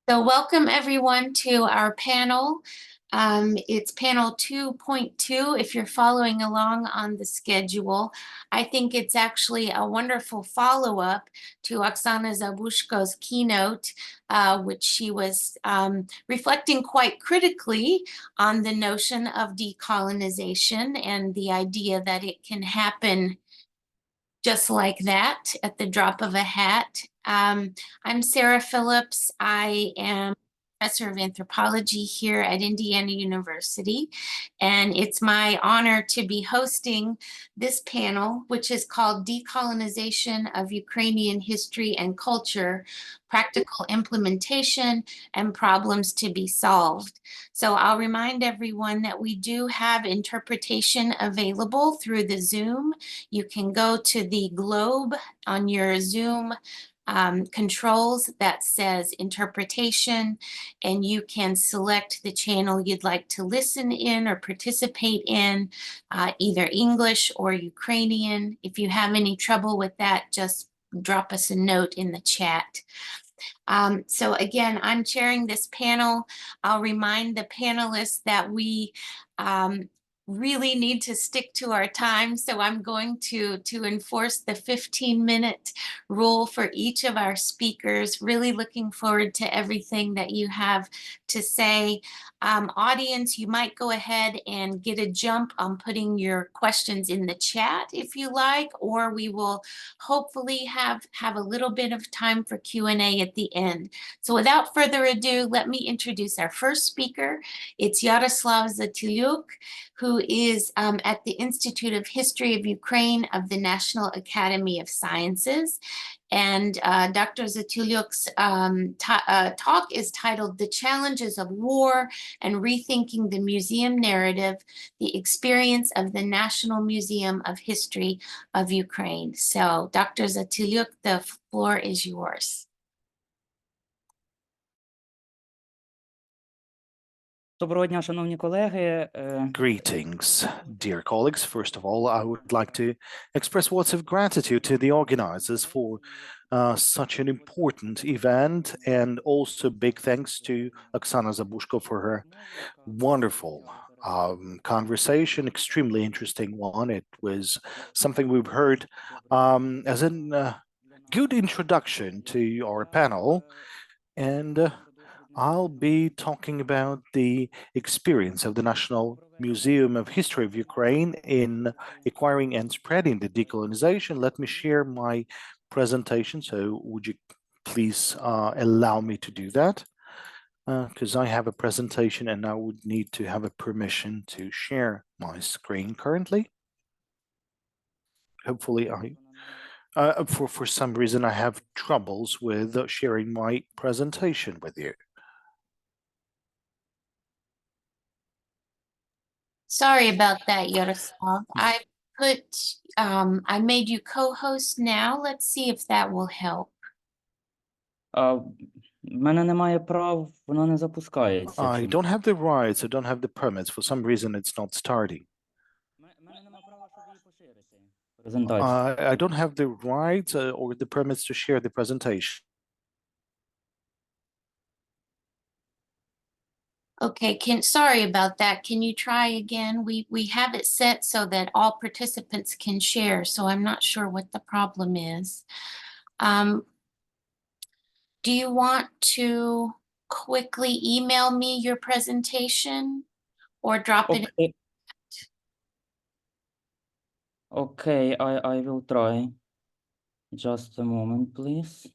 So welcome everyone to our panel. It's panel 2.2 if you're following along on the schedule. I think it's actually a wonderful follow-up to Oksana Zabushko's keynote, which she was reflecting quite critically on the notion of decolonization and the idea that it can happen just like that at the drop of a hat. I'm Sarah Phillips. I am professor of anthropology here at Indiana University, and it's my honor to be hosting this panel, which is called Decolonization of Ukrainian History and Culture, Practical Implementation and Problems to be Solved. So I'll remind everyone that we do have interpretation available through the Zoom. You can go to the globe on your Zoom controls that says interpretation, and you can select the channel you'd like to listen in or participate in, either English or Ukrainian. If you have any trouble with that, just drop us a note in the chat. So again, I'm chairing this panel. I'll remind the panelists that we really need to stick to our time. So I'm going to enforce the 15-minute rule for each of our speakers. Really looking forward to everything that you have to say. Audience, you might go ahead and get a jump on putting your questions in the chat if you like, or we will hopefully have a little bit of time for Q&A at the end. So without further ado, let me introduce our first speaker. It's Yaroslav Zatyliuk, who is at the Institute of History of Ukraine of the National Academy of Sciences. And Dr. Zatyliuk's talk is titled The Challenges of War and Rethinking the Museum Narrative, the Experience of the National Museum of History of Ukraine. So Dr. Zatyliuk, the floor is yours. Доброго дня, шановні колеги. Greetings, dear colleagues. First of all, I would like to express words of gratitude to the organizers for such an important event, and also big thanks to Oksana Zabushko for her wonderful conversation, extremely interesting one. It was something we've heard as a good introduction to our panel, and I'll be talking about the experience of the National Museum of History of Ukraine in acquiring and spreading the decolonization. Let me share my presentation. So would you please allow me to do that? Because I have a presentation and I would need to have a permission to share my screen currently. Hopefully for some reason I have troubles with sharing my presentation with you. Sorry about that, Yaroslav. I made you co-host now. Let's see if that will help. В мене немає прав, воно не запускається. I don't have the rights, I don't have the permits. For some reason, it's not starting. В мене немає права, щоб її поширити. Презентацію. I don't have the rights or the permits to share the presentation. Okay, sorry about that. Can you try again? We have it set so that all participants can share, so I'm not sure what the problem is. Do you want to quickly email me your presentation or drop it? Okay. Okay, I will try. Just a moment, please.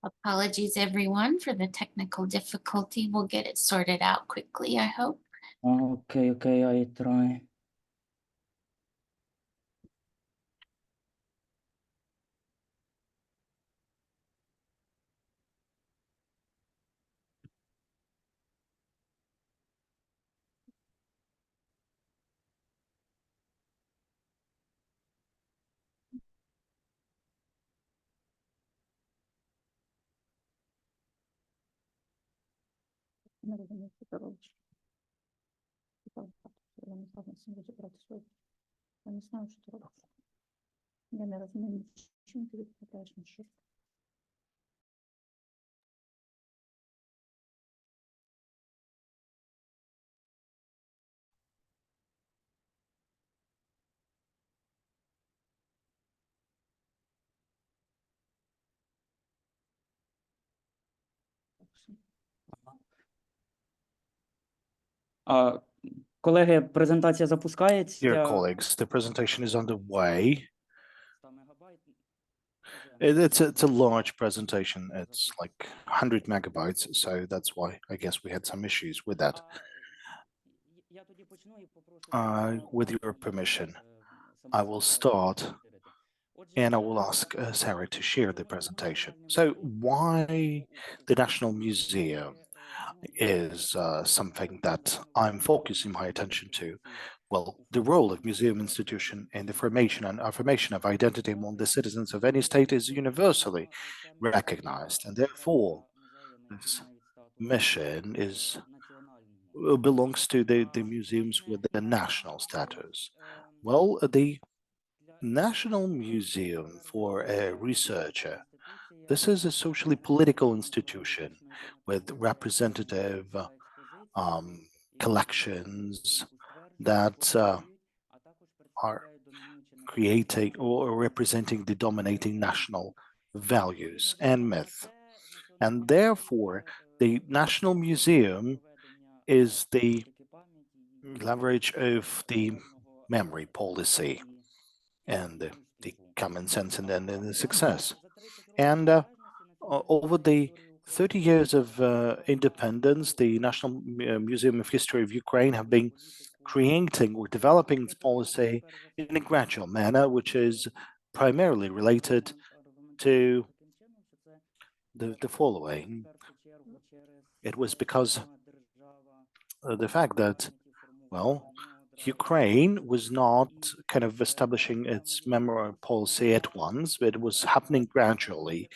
Apologies, everyone, for the technical difficulty. We'll get it sorted out quickly, I hope. Okay, I try. Не розумію, що ти робиш. Я не знаю, чим розібратися. Я не знаю, що ти робиш. Я не розумію, чим ти відповідаєш на що. Колеги, презентація запускається. Dear colleagues, the presentation is underway. 100 мегабайт. It's a large presentation. It's like 100 megabytes, so that's why I guess we had some issues with that. Я тоді почну і попрошу. With your permission, I will start and I will ask Sarah to share the presentation. So why the National Museum is something that I'm focusing my attention to. Well, the role of museum institution in the formation and affirmation of identity among the citizens of any state is universally recognized, and therefore this mission belongs to the museums with the national status. Well, the National Museum for a researcher, this is a socially political institution with representative collections that are creating or representing the dominating national values and myth. And therefore, the National Museum is the leverage of the memory policy and the common sense and then the success. And over the 30 years of independence, the National Museum of History of Ukraine have been creating or developing its policy in a gradual manner, which is primarily related to the following. It was because of the fact that, well, Ukraine was not kind of establishing its memory policy at once, but it was happening gradually.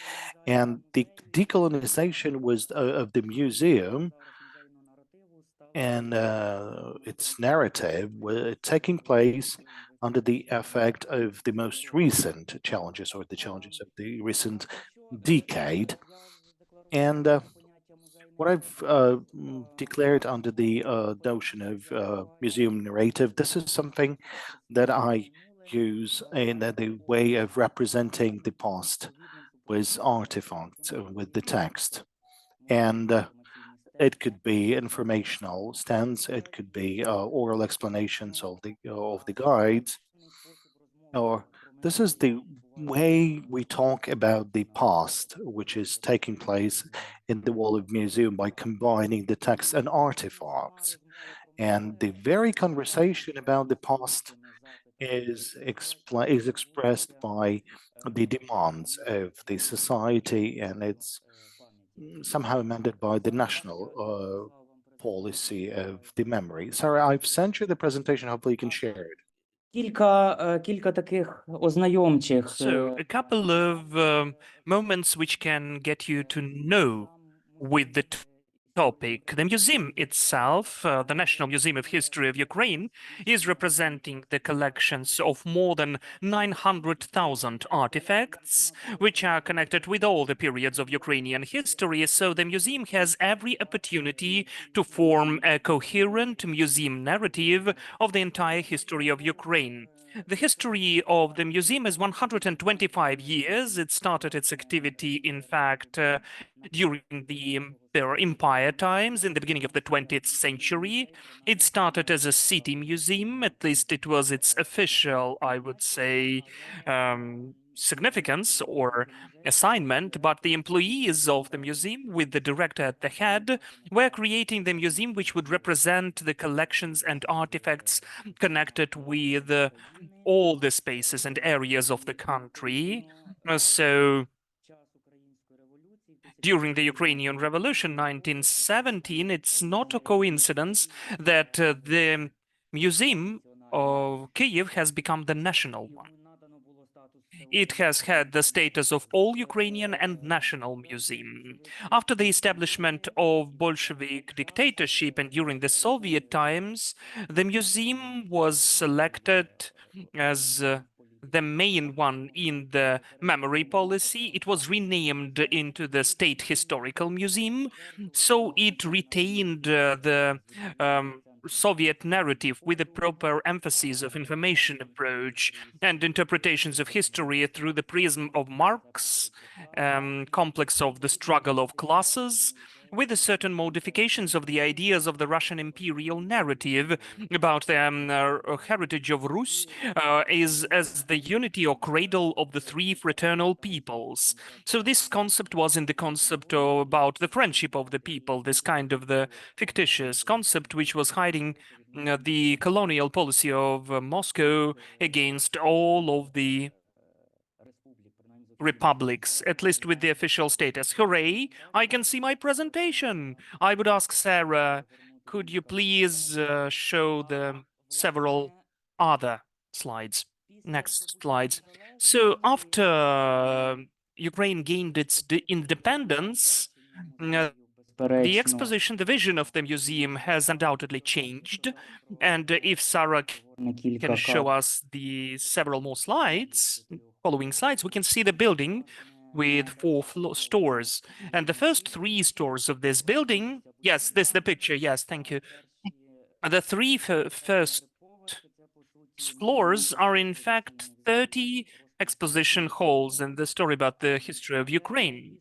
And the decolonization was of the museum and its narrative were taking place under the effect of the most recent challenges or the challenges of the recent decade. And what I've declared under the notion of museum narrative, this is something that I use in the way of representing the past with artifacts, with the text. And it could be informational stands, it could be oral explanations of the guides, or this is the way we talk about the past, which is taking place in the Wall of Museum by combining the text and artifacts. And the very conversation about the past is expressed by the demands of the society, and it's somehow amended by the national policy of the memory. Sarah, I've sent you the presentation, hopefully you can share it. Кілька таких ознайомчих. So, a couple of moments which can get you to know with the topic. The museum itself, the National Museum of History of Ukraine, is representing the collections of more than 900,000 artifacts, which are connected with all the periods of Ukrainian history. So the museum has every opportunity to form a coherent museum narrative of the entire history of Ukraine. The history of the museum is 125 years. It started its activity, in fact, during the Empire times, in the beginning of the 20th century. It started as a city museum, at least it was its official, I would say, significance or assignment, but the employees of the museum, with the director at the head, were creating the museum which would represent the collections and artifacts connected with all the spaces and areas of the country. So, during the Ukrainian Revolution 1917, it's not a coincidence that the Museum of Kyiv has become the national one. It has had the status of all-Ukrainian and national museum. After the establishment of Bolshevik dictatorship and during the Soviet times, the museum was selected as the main one in the memory policy. It was renamed into the State Historical Museum, so it retained the Soviet narrative with a proper emphasis of information approach and interpretations of history through the prism of Marx, complex of the struggle of classes, with certain modifications of the ideas of the Russian imperial narrative about the heritage of Rus is as the unity or cradle of the three fraternal peoples. So this concept was in the concept about the friendship of the people, this kind of the fictitious concept which was hiding the colonial policy of Moscow against all of the republics, at least with the official status. Hooray! I can see my presentation. I would ask Sarah, could you please show the several other slides? Next slides. So after Ukraine gained its independence, the exposition, the vision of the museum has undoubtedly changed. And if Sarah can show us the several more slides, following slides, we can see the building with 4 stores. And the first 3 stores of this building, yes, this is the picture, yes, thank you. The 3 first floors are in fact 30 exposition halls and the story about the history of Ukraine.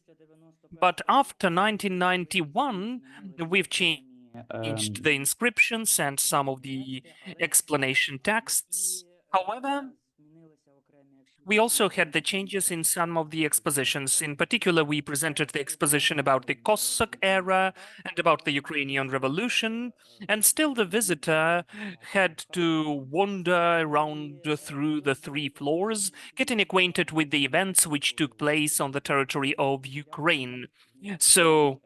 But after 1991, we've changed the inscriptions and some of the explanation texts. However, we also had the changes in some of the expositions. In particular, we presented the exposition about the Cossack era and about the Ukrainian Revolution, and still the visitor had to wander around through the 3 floors, getting acquainted with the events which took place on the territory of Ukraine. So,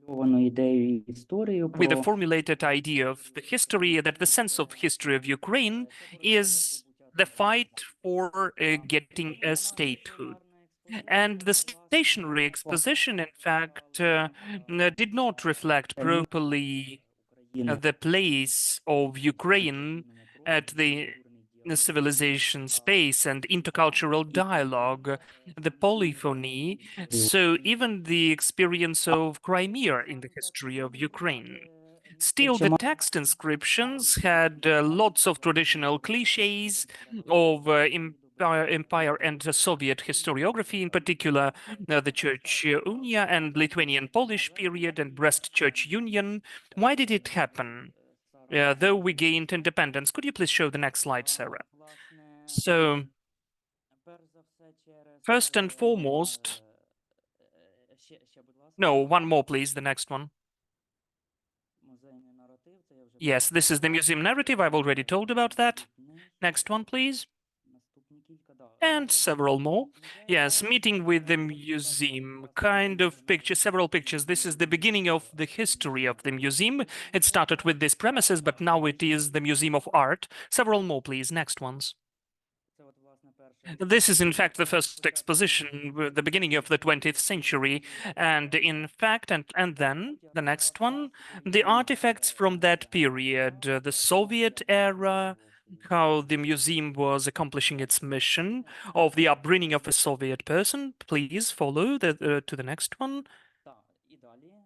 with a formulated idea of the history, that the sense of history of Ukraine is the fight for getting a statehood. And the stationary exposition, in fact, did not reflect properly the place of Ukraine at the civilization space and intercultural dialogue, the polyphony, so even the experience of Crimea in the history of Ukraine. Still, the text inscriptions had lots of traditional cliches of empire and Soviet historiography, in particular the Church Unia and Lithuanian-Polish period and Brest Church Union. Why did it happen? Though we gained independence. Could you please show the next slide, Sarah? So, first and foremost, no, one more, please, the next one. Yes, this is the museum narrative. I've already told about that. Next one, please. And several more. Yes, meeting with the museum, kind of picture, several pictures. This is the beginning of the history of the museum. It started with these premises, but now it is the Museum of Art. Several more, please. Next ones. This is, in fact, the first exposition, the beginning of the 20th century. And in fact, and then the next one, the artifacts from that period, the Soviet era, how the museum was accomplishing its mission of the upbringing of a Soviet person. Please follow to the next one.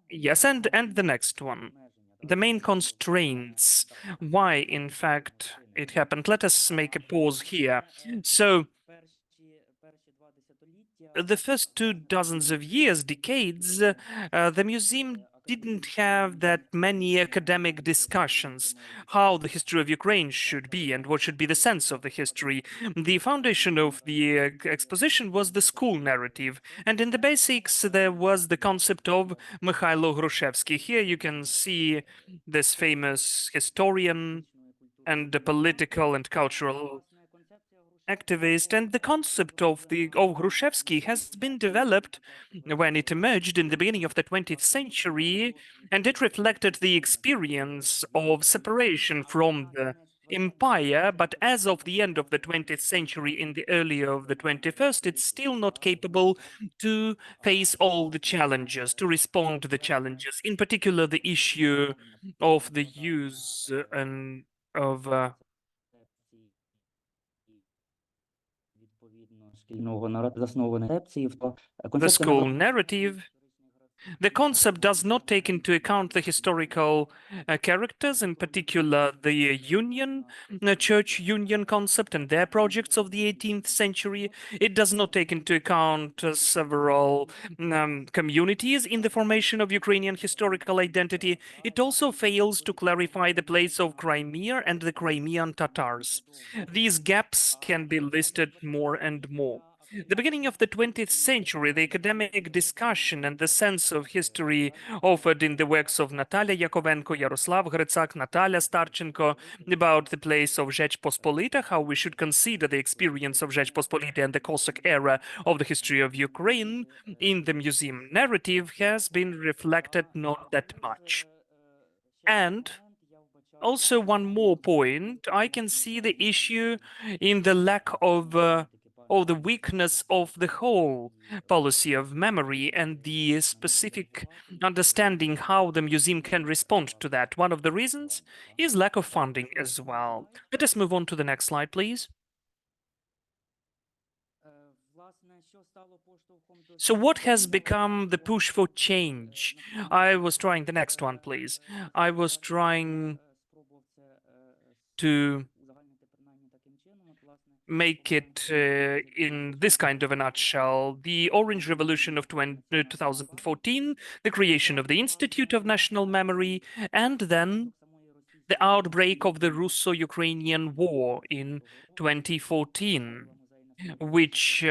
Yes, and the next one. The main constraints, why, in fact, it happened. Let us make a pause here. So, the first 2 dozens of years, decades, the museum didn't have that many academic discussions how the history of Ukraine should be and what should be the sense of the history. The foundation of the exposition was the school narrative, and in the basics there was the concept of Mikhailo Hrushevsky. Here you can see this famous historian and the political and cultural activist, and the concept of Hrushevsky has been developed when it emerged in the beginning of the 20th century, and it reflected the experience of separation from the empire, but as of the end of the 20th century, in the earlier of the 21st, it's still not capable to face all the challenges, to respond to the challenges, in particular the issue of the use and of the school narrative. The concept does not take into account the historical characters, in particular the Union, Church Union concept and their projects of the 18th century. It does not take into account several communities in the formation of Ukrainian historical identity. It also fails to clarify the place of Crimea and the Crimean Tatars. These gaps can be listed more and more. The beginning of the 20th century, the academic discussion and the sense of history offered in the works of Natalia Yakovenko, Yaroslav Zatyliuk, Natalia Starchenko about the place of Zhechpospolita, how we should consider the experience of Zhechpospolita and the Cossack era of the history of Ukraine in the museum narrative has been reflected not that much. And also one more point, I can see the issue in the lack of or the weakness of the whole policy of memory and the specific understanding how the museum can respond to that. One of the reasons is lack of funding as well. Let us move on to the next slide, please. So what has become the push for change? I was trying the next one, please. I was trying to make it in this kind of a nutshell. The Orange Revolution of 2014, the creation of the Institute of National Memory, and then the outbreak of the Russo-Ukrainian War in 2014, which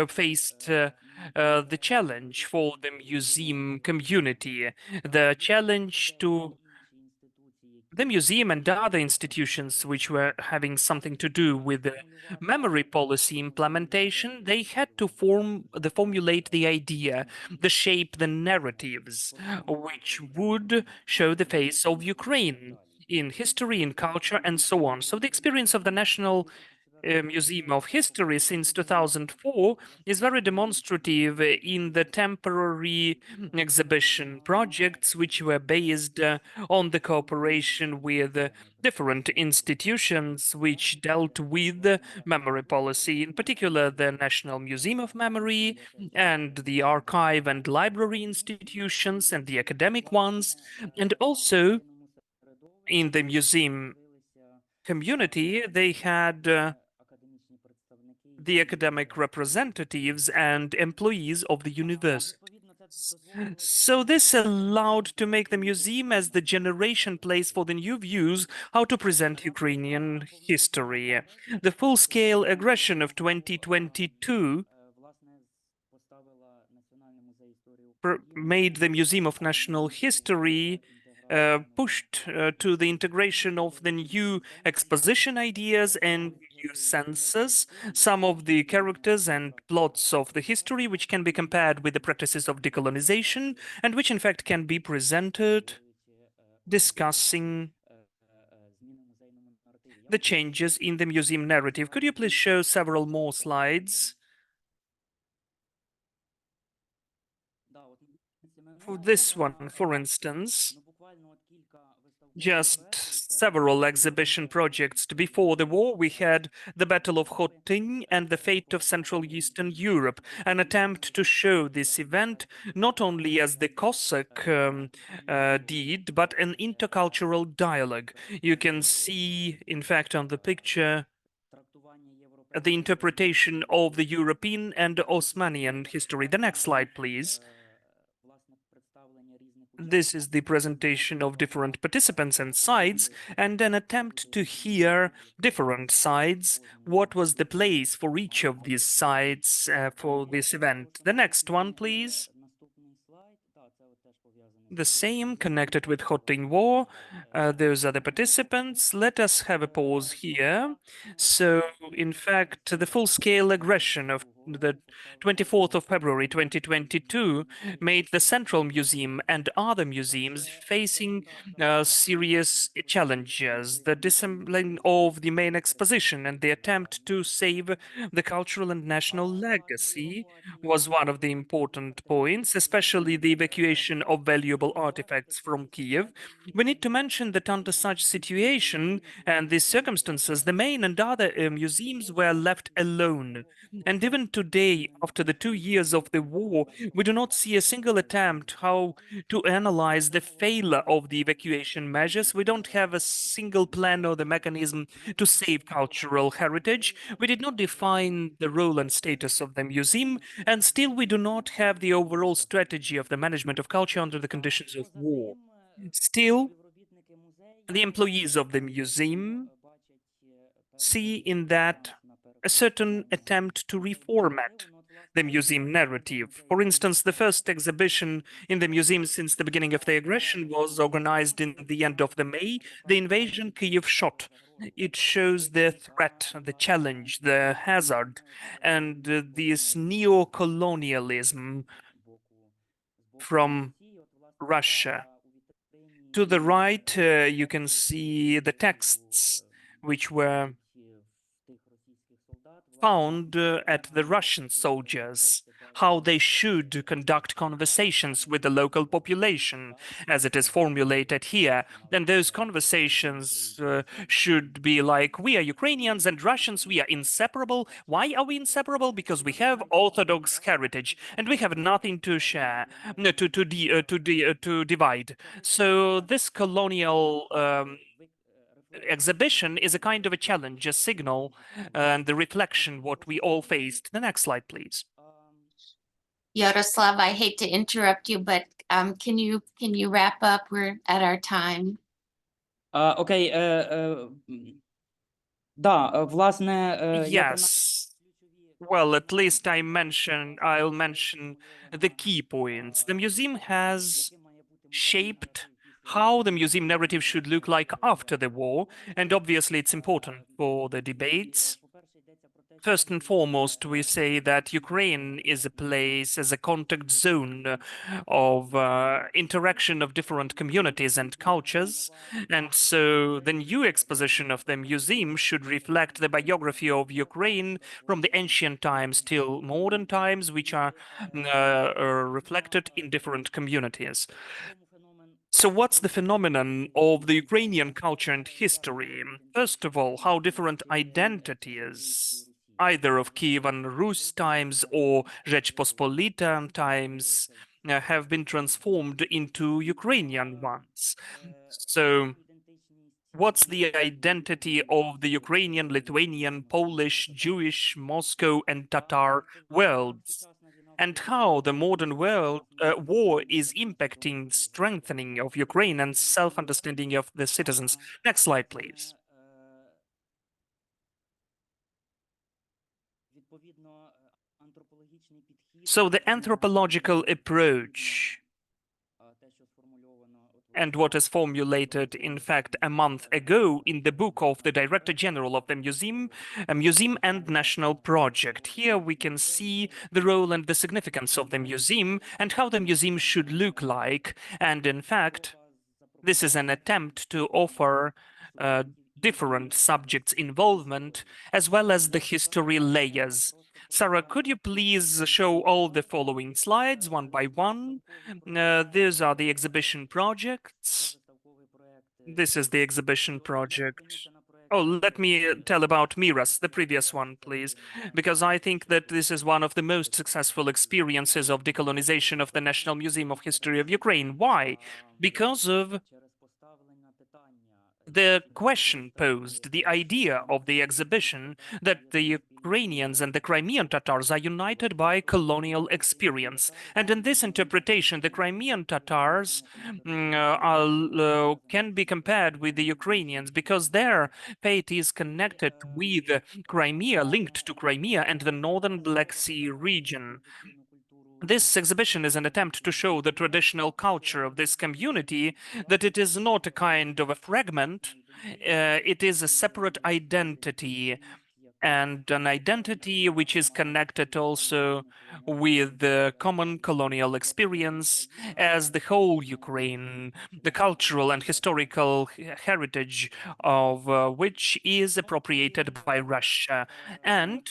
faced the challenge for the museum community, the challenge to the museum and other institutions which were having something to do with the memory policy implementation. They had to formulate the idea, the shape, the narratives, which would show the face of Ukraine in history, in culture, and so on. So the experience of the National Museum of History since 2004 is very demonstrative in the temporary exhibition projects which were based on the cooperation with different institutions which dealt with memory policy, in particular the National Museum of Memory and the archive and library institutions and the academic ones, and also in the museum community they had the academic representatives and employees of the university. So this allowed to make the museum as the generation place for the new views how to present Ukrainian history. The full-scale aggression of 2022 made the Museum of National History pushed to the integration of the new exposition ideas and new senses, some of the characters and plots of the history which can be compared with the practices of decolonization and which in fact can be presented discussing the changes in the museum narrative. Could you please show several more slides? For this one, for instance, just several exhibition projects before the war, we had the Battle of Khotyn and the fate of Central Eastern Europe, an attempt to show this event not only as the Cossack deed, but an intercultural dialogue. You can see, in fact, on the picture, the interpretation of the European and Osmanian history. The next slide, please. This is the presentation of different participants and sides, and an attempt to hear different sides, what was the place for each of these sides for this event. The next one, please. The same, connected with Khotyn War. Those are the participants. Let us have a pause here. So, in fact, the full-scale aggression of the 24th of February 2022 made the Central Museum and other museums facing serious challenges. The disassembling of the main exposition and the attempt to save the cultural and national legacy was one of the important points, especially the evacuation of valuable artifacts from Kyiv. We need to mention that under such situation and these circumstances, the main and other museums were left alone. And even today, after the 2 years of the war, we do not see a single attempt how to analyze the failure of the evacuation measures. We don't have a single plan or the mechanism to save cultural heritage. We did not define the role and status of the museum, and still we do not have the overall strategy of the management of culture under the conditions of war. Still, the employees of the museum see in that a certain attempt to reformat the museum narrative. For instance, the first exhibition in the museum since the beginning of the aggression was organized in the end of the May, the invasion Kyiv shot. It shows the threat, the challenge, the hazard, and this neo-colonialism from Russia. To the right, you can see the texts which were found at the Russian soldiers, how they should conduct conversations with the local population, as it is formulated here. And those conversations should be like, we are Ukrainians and Russians, we are inseparable. Why are we inseparable? Because we have Orthodox heritage and we have nothing to share, to divide. So this colonial exhibition is a kind of a challenge, a signal, and the reflection what we all faced. The next slide, please. Yaroslav, I hate to interrupt you, but can you wrap up? We're at our time. Окей, да, власне, Yes. Well, at least I'll mention the key points. The museum has shaped how the museum narrative should look like after the war, and obviously it's important for the debates. First and foremost, we say that Ukraine is a place as a contact zone of interaction of different communities and cultures. And so the new exposition of the museum should reflect the biography of Ukraine from the ancient times till modern times, which are reflected in different communities. So what's the phenomenon of the Ukrainian culture and history? First of all, how different identities, either of Kiev and Rus times or Rzeczpospolita times, have been transformed into Ukrainian ones. So what's the identity of the Ukrainian, Lithuanian, Polish, Jewish, Moscow, and Tatar worlds? And how the modern world war is impacting strengthening of Ukraine and self-understanding of the citizens. Next slide, please. So the anthropological approach and what is formulated, in fact, a month ago in the book of the Director General of the Museum, a Museum and National Project. Here we can see the role and the significance of the museum and how the museum should look like. And in fact, this is an attempt to offer different subjects' involvement as well as the history layers. Sarah, could you please show all the following slides one by one? These are the exhibition projects. This is the exhibition project. Oh, let me tell about Miras, the previous one, please, because I think that this is one of the most successful experiences of decolonization of the National Museum of History of Ukraine. Why? Because of the question posed, the idea of the exhibition that the Ukrainians and the Crimean Tatars are united by colonial experience. And in this interpretation, the Crimean Tatars can be compared with the Ukrainians because their fate is connected with Crimea, linked to Crimea and the northern Black Sea region. This exhibition is an attempt to show the traditional culture of this community, that it is not a kind of a fragment, it is a separate identity. and an identity which is connected also with the common colonial experience as the whole Ukraine, the cultural and historical heritage of which is appropriated by Russia. And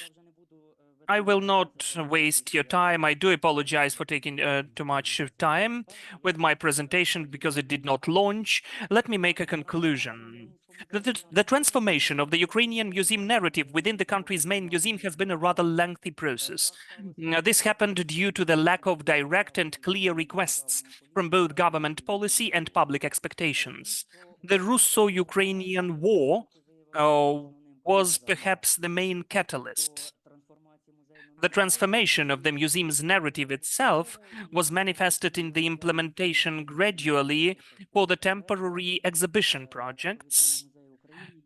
I will not waste your time. I do apologize for taking too much time with my presentation because it did not launch. Let me make a conclusion. The transformation of the Ukrainian museum narrative within the country's main museum has been a rather lengthy process. This happened due to the lack of direct and clear requests from both government policy and public expectations. The Russo-Ukrainian War was perhaps the main catalyst. The transformation of the museum's narrative itself was manifested in the implementation gradually for the temporary exhibition projects,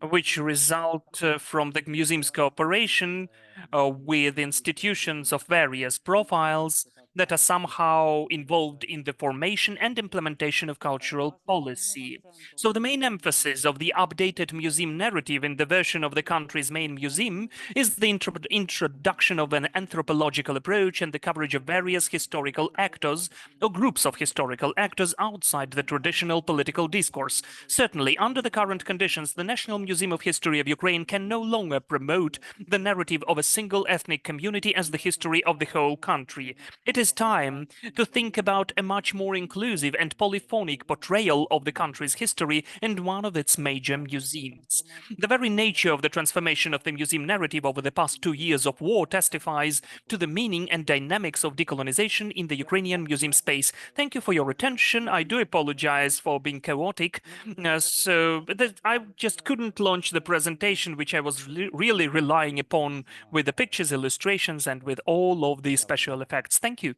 which result from the museum's cooperation with institutions of various profiles that are somehow involved in the formation and implementation of cultural policy. So the main emphasis of the updated museum narrative in the version of the country's main museum is the introduction of an anthropological approach and the coverage of various historical actors or groups of historical actors outside the traditional political discourse. Certainly, under the current conditions, the National Museum of History of Ukraine can no longer promote the narrative of a single ethnic community as the history of the whole country. It is time to think about a much more inclusive and polyphonic portrayal of the country's history in one of its major museums. The very nature of the transformation of the museum narrative over the past 2 years of war testifies to the meaning and dynamics of decolonization in the Ukrainian museum space. Thank you for your attention. I do apologize for being chaotic. I just couldn't launch the presentation, which I was really relying upon with the pictures, illustrations, and with all of the special effects. Thank you.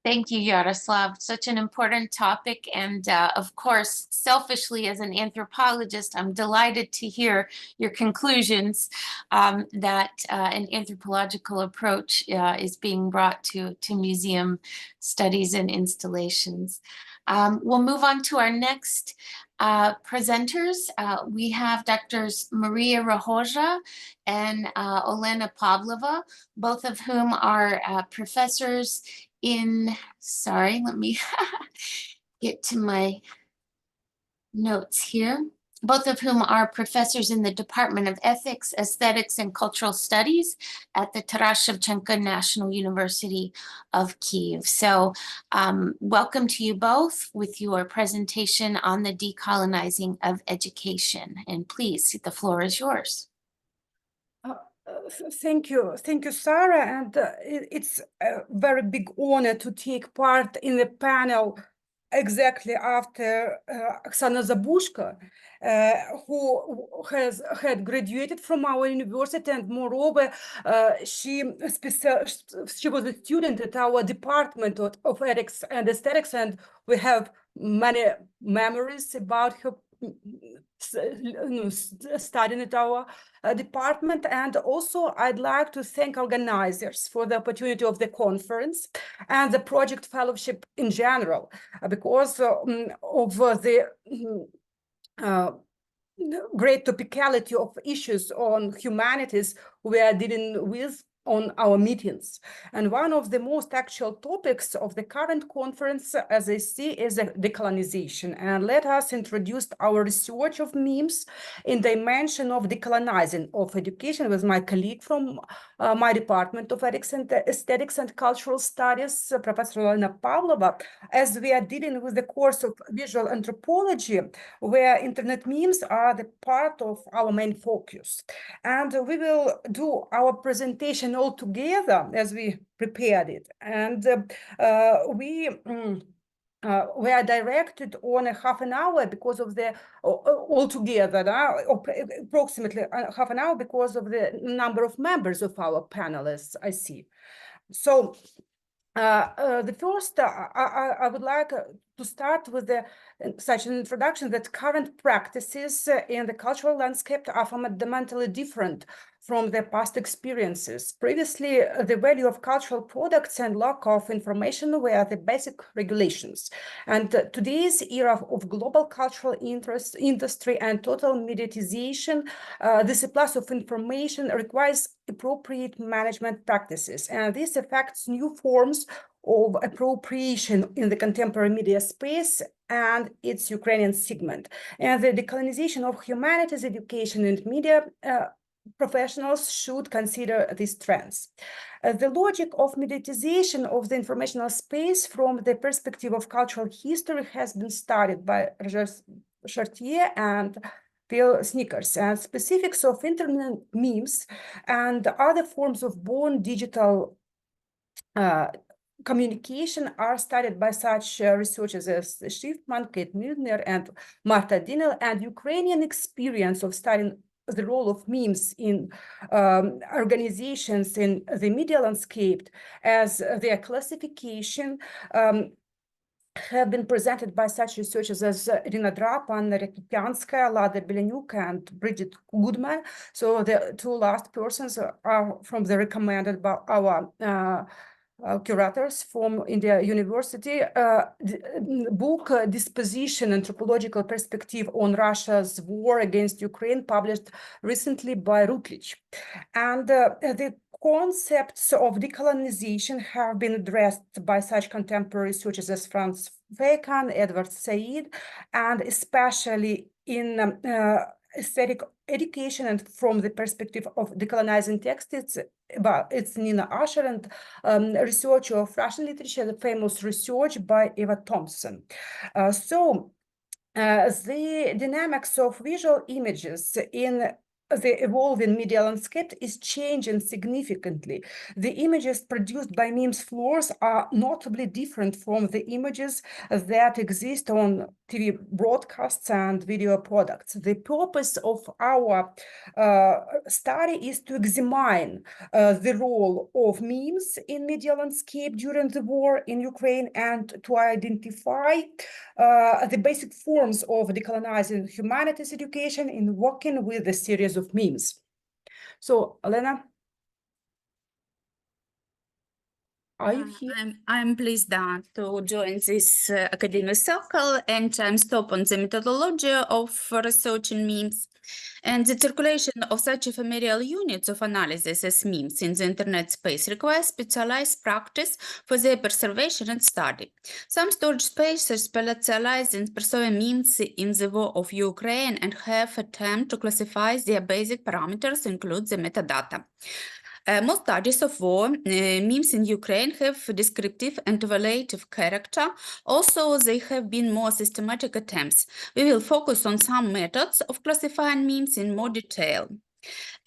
Thank you, Yaroslav. Such an important topic. And of course, selfishly as an anthropologist, I'm delighted to hear your conclusions that an anthropological approach is being brought to museum studies and installations. We'll move on to our next presenters. We have Drs. Mariya Rohozha and Olena Pavlova, both of whom are professors sorry, let me get to my notes here. Both of whom are professors in the Department of Ethics, Aesthetics, and Cultural Studies at the Taras Shevchenko National University of Kyiv. So welcome to you both with your presentation on the decolonizing of education. And please, the floor is yours. Thank you, Sarah, and it's a very big honor to take part in the panel exactly after Oksana Zabushko, who had graduated from our university, and moreover, she was a student at our Department of Ethics and Aesthetics, and we have many memories about her studying at our department. And also I'd like to thank organizers for the opportunity of the conference and the project fellowship in general, because of the great topicality of issues on humanities we are dealing with on our meetings. And one of the most actual topics of the current conference, as I see, is decolonization. And let us introduce our research of memes in dimension of decolonizing of education with my colleague from my Department of Ethics and Aesthetics and Cultural Studies, Professor Olena Pavlova, as we are dealing with the course of visual anthropology, where internet memes are the part of our main focus. And we will do our presentation all together as we prepared it, and we are directed on a half an hour because of the altogether approximately half an hour because of the number of members of our panelists I see. So the first I would like to start with such an introduction that current practices in the cultural landscape are fundamentally different from their past experiences. Previously, the value of cultural products and lack of information were the basic regulations. And today's era of global cultural industry and total mediatization, the surplus of information requires appropriate management practices. And this affects new forms of appropriation in the contemporary media space and its Ukrainian segment. And the decolonization of humanities, education, and media professionals should consider these trends. The logic of mediatization of the informational space from the perspective of cultural history has been studied by Chartier and Phil Snickers, and specifics of internet memes and other forms of born digital communication are studied by such researchers as Schiffman, Kate Milner, and Marta Dinel, and Ukrainian experience of studying the role of memes in organizations in the media landscape as their classification have been presented by such researchers as Irina Drap, Anna Rekityanskaya, Lada Beleniuk, and Bridget Goodman. So the two last persons are from the recommended by our curators from India University. Book Disposition, Anthropological Perspective on Russia's War Against Ukraine, published recently by Routledge. And the concepts of decolonization have been addressed by such contemporary researchers as Franz Fakan, Edward Said, and especially in aesthetic education and from the perspective of decolonizing texts, it's Nina Asher and research of Russian literature, the famous research by Eva Thompson. The dynamics of visual images in the evolving media landscape is changing significantly. The images produced by memes floors are notably different from the images that exist on TV broadcasts and video products. The purpose of our study is to examine the role of memes in media landscape during the war in Ukraine and to identify the basic forms of decolonizing humanities education in working with a series of memes. So, Olena, are you here? I'm pleased to join this academic circle, and I'm stop on the methodology of researching memes and the circulation of such ephemeral units of analysis as memes in the internet space requires specialized practice for their preservation and study. Some storage spaces specialize in preserving memes in the war of Ukraine and have attempted to classify their basic parameters, include the metadata. Most studies of war memes in Ukraine have descriptive and evaluative character. Also, they have been more systematic attempts. We will focus on some methods of classifying memes in more detail.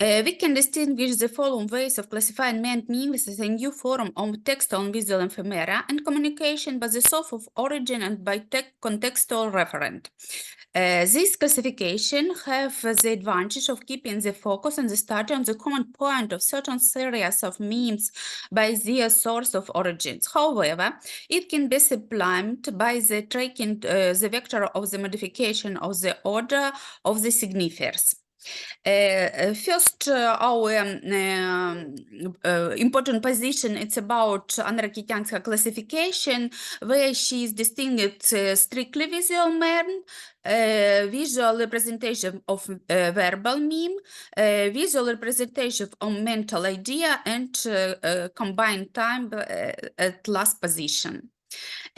We can distinguish the following ways of classifying memes as a new form of textual and visual ephemera and communication by the source of origin and by contextual referent. This classification have the advantage of keeping the focus and the study on the common point of certain series of memes by their source of origins. However, it can be supplanted by the tracking the vector of the modification of the order of the signifiers. First, our important position, it's about Anna Rekityanskaya classification, where she is distinguished strictly visual meme, visual representation of verbal meme, visual representation of mental idea, and combined time at last position.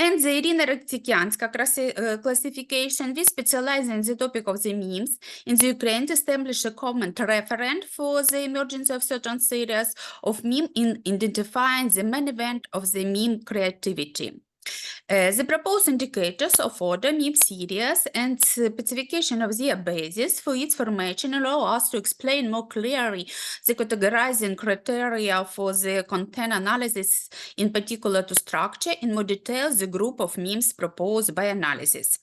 And the Irina Rekityanskaya classification, we specialize in the topic of the memes. In the Ukraine, to establish a common referent for the emergence of certain series of meme in identifying the main event of the meme creativity. The proposed indicators of order, meme series, and specification of their basis for its formation allow us to explain more clearly the categorizing criteria for the content analysis, in particular to structure in more detail the group of memes proposed by analysis.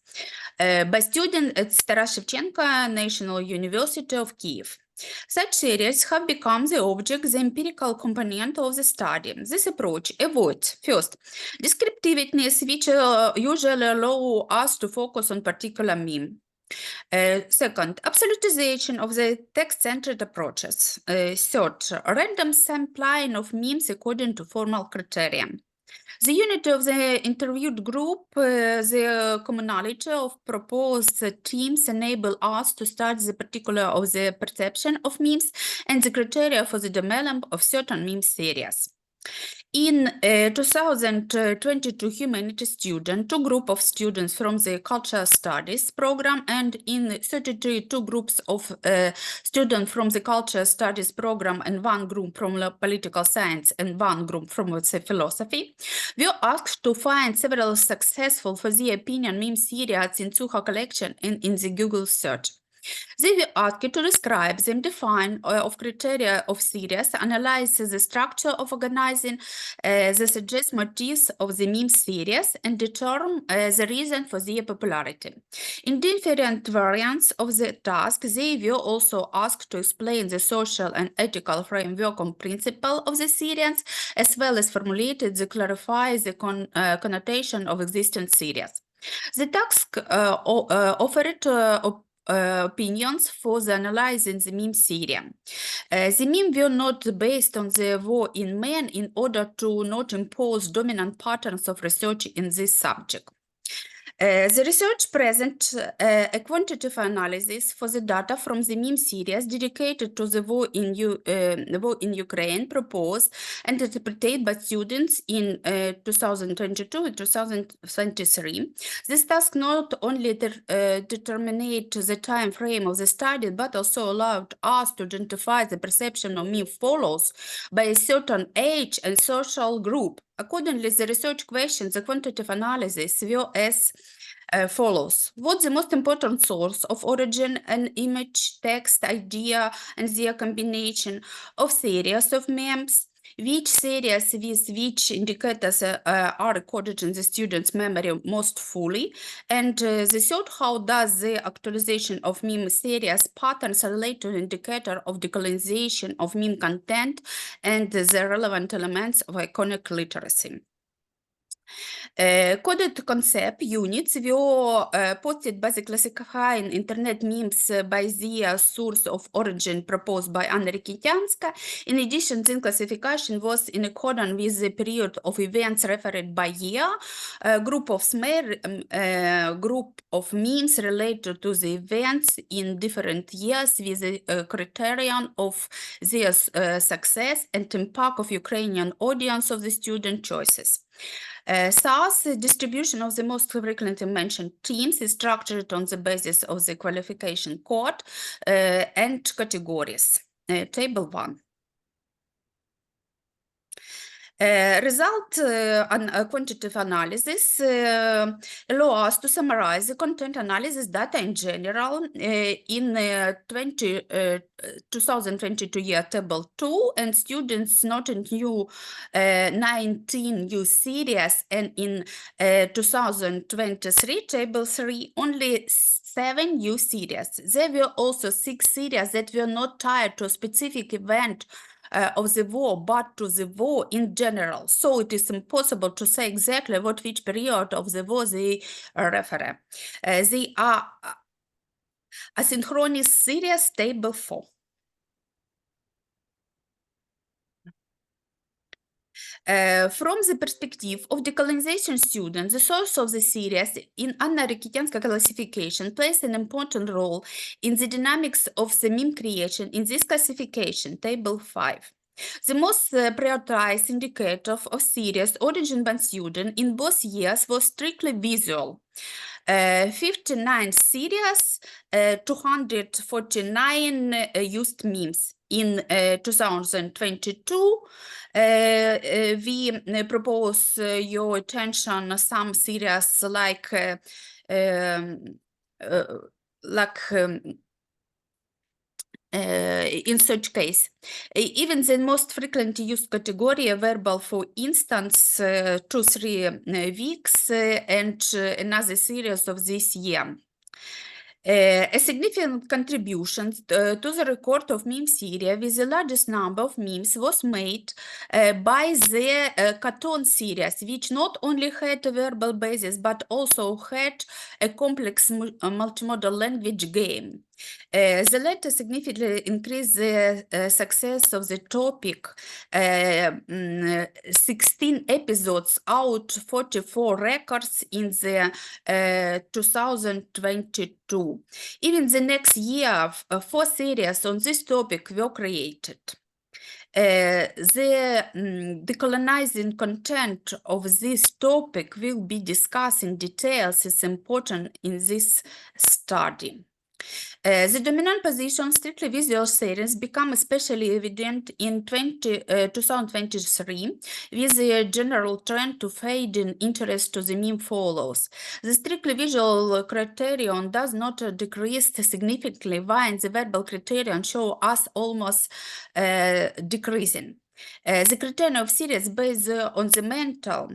By student at Shevchenko, National University of Kyiv. Such series have become the object, the empirical component of the study. This approach avoids, first, descriptiveness, which usually allow us to focus on particular meme. Second, absolutization of the text-centered approaches. Third, random sampling of memes according to formal criteria. The unity of the interviewed group, the commonality of proposed themes enable us to start the particular of the perception of memes and the criteria for the development of certain meme series. In 2022 humanities student, two groups of students from the cultural studies program, and in 33 two groups of students from the cultural studies program and one group from political science and one group from philosophy, we were asked to find several successful, for their opinion, meme series in Suha collection and in the Google search. They were asked to describe them, define of criteria of series, analyze the structure of organizing, the suggest motifs of the meme series, and determine the reason for their popularity. In different variants of the task, they were also asked to explain the social and ethical framework and principle of the series, as well as formulated to clarify the connotation of existing series. The task offered opinions for the analyzing the meme series. The memes were not based on the war in men in order to not impose dominant patterns of research in this subject. The research present a quantitative analysis for the data from the meme series dedicated to the war in Ukraine, proposed and interpreted by students in 2022 and 2023. This task not only determined the time frame of the study, but also allowed us to identify the perception of meme follows by a certain age and social group. Accordingly, the research questions, the quantitative analysis were as follows. What's the most important source of origin, an image, text, idea, and their combination of series of memes? Which series with which indicators are recorded in the student's memory most fully? And the third, how does the actualization of meme series patterns relate to an indicator of decolonization of meme content and the relevant elements of iconic literacy? Coded concept units were posted by the classifying internet memes by their source of origin proposed by Anna Rikitianska. In addition, this classification was in accordance with the period of events referred by year, group of memes related to the events in different years with the criterion of their success and impact of Ukrainian audience of the student choices. Thus, the distribution of the most frequently mentioned themes is structured on the basis of the qualification code and categories. Table 1. Result on quantitative analysis allow us to summarize the content analysis data in general in 2022 year table 2, and students noted new 19 new series, and in 2023 table 3 only 7 new series. There were also 6 series that were not tied to a specific event of the war, but to the war in general. So it is impossible to say exactly which period of the war they refer. They are asynchronous series, table 4. From the perspective of decolonization students, the source of the series in Anna Rikitianska classification plays an important role in the dynamics of the meme creation in this classification, table 5. The most prioritized indicator of series origin by student in both years was strictly visual. 59 series, 249 used memes. In 2022, we propose your attention some series like in such case, even the most frequently used category available, for instance, 2-3 weeks and another series of this year. A significant contribution to the record of meme series with the largest number of memes was made by the cartoon series, which not only had a verbal basis but also had a complex multimodal language game. The latter significantly increased the success of the topic. 16 episodes out 44 records in the 2022. Even the next year, 4 series on this topic were created. The decolonizing content of this topic will be discussed in details. It's important in this study. The dominant position strictly visual series become especially evident in 2023 with the general trend to fade in interest to the meme follows. The strictly visual criterion does not decrease significantly, while the verbal criterion show us almost decreasing. The criterion of series based on the mental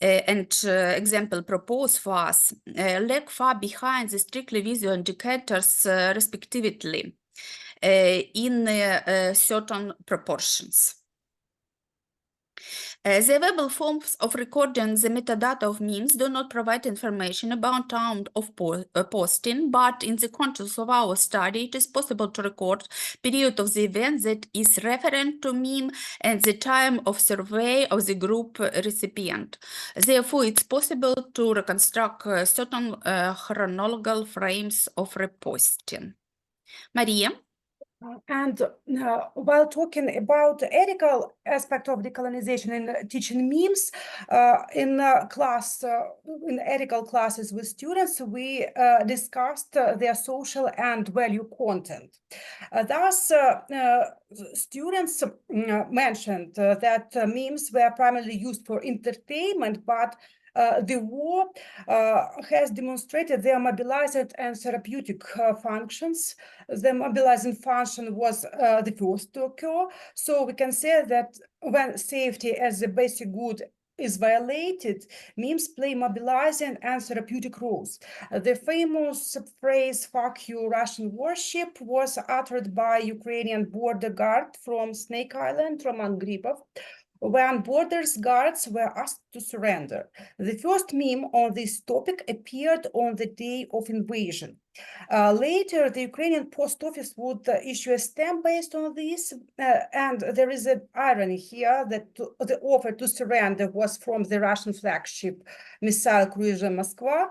example proposed for us lag far behind the strictly visual indicators respectively in certain proportions. The available forms of recording the metadata of memes do not provide information about time of posting, but in the context of our study, it is possible to record period of the event that is referent to meme and the time of survey of the group recipient. Therefore, it's possible to reconstruct certain chronological frames of reposting. Mariya? And while talking about the ethical aspect of decolonization in teaching memes, in ethical classes with students, we discussed their social and value content. Thus, students mentioned that memes were primarily used for entertainment, but the war has demonstrated their mobilizing and therapeutic functions. The mobilizing function was the first to occur. So we can say that when safety as a basic good is violated, memes play mobilizing and therapeutic roles. The famous phrase, "Fuck you, Russian warship," was uttered by Ukrainian border guard from Snake Island, Roman Gripov, when border guards were asked to surrender. The first meme on this topic appeared on the day of invasion. Later, the Ukrainian post office would issue a stamp based on this, and there is an irony here that the offer to surrender was from the Russian flagship missile cruiser Moskva,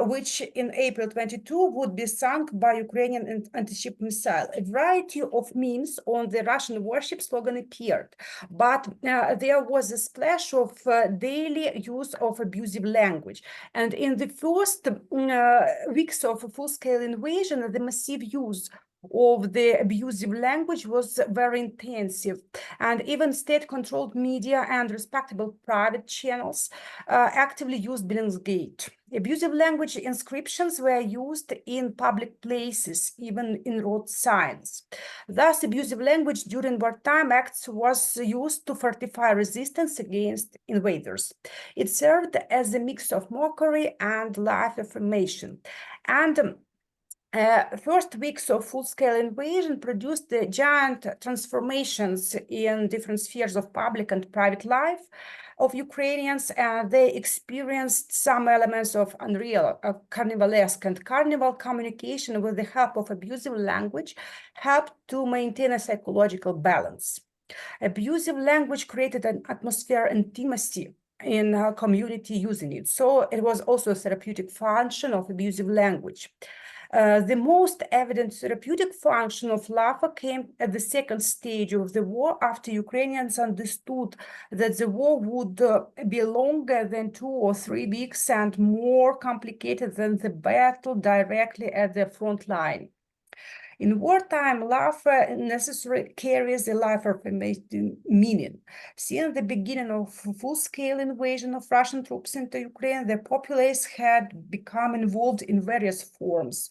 which in April 22 would be sunk by Ukrainian anti-ship missile. A variety of memes on the Russian warship slogan appeared, but there was a splash of daily use of abusive language. And in the first weeks of a full-scale invasion, the massive use of the abusive language was very intensive, and even state-controlled media and respectable private channels actively used Billingsgate. Abusive language inscriptions were used in public places, even in road signs. Thus, abusive language during wartime acts was used to fortify resistance against invaders. It served as a mix of mockery and life affirmation. And first weeks of full-scale invasion produced the giant transformations in different spheres of public and private life of Ukrainians, and they experienced some elements of unreal, carnivalesque, and carnival communication with the help of abusive language helped to maintain a psychological balance. Abusive language created an atmosphere of intimacy in a community using it, so it was also a therapeutic function of abusive language. The most evident therapeutic function of laughter came at the second stage of the war, after Ukrainians understood that the war would be longer than 2 or 3 weeks and more complicated than the battle directly at the front line. In wartime, laughter necessarily carries a life-affirming meaning. Since the beginning of full-scale invasion of Russian troops into Ukraine, the populace had become involved in various forms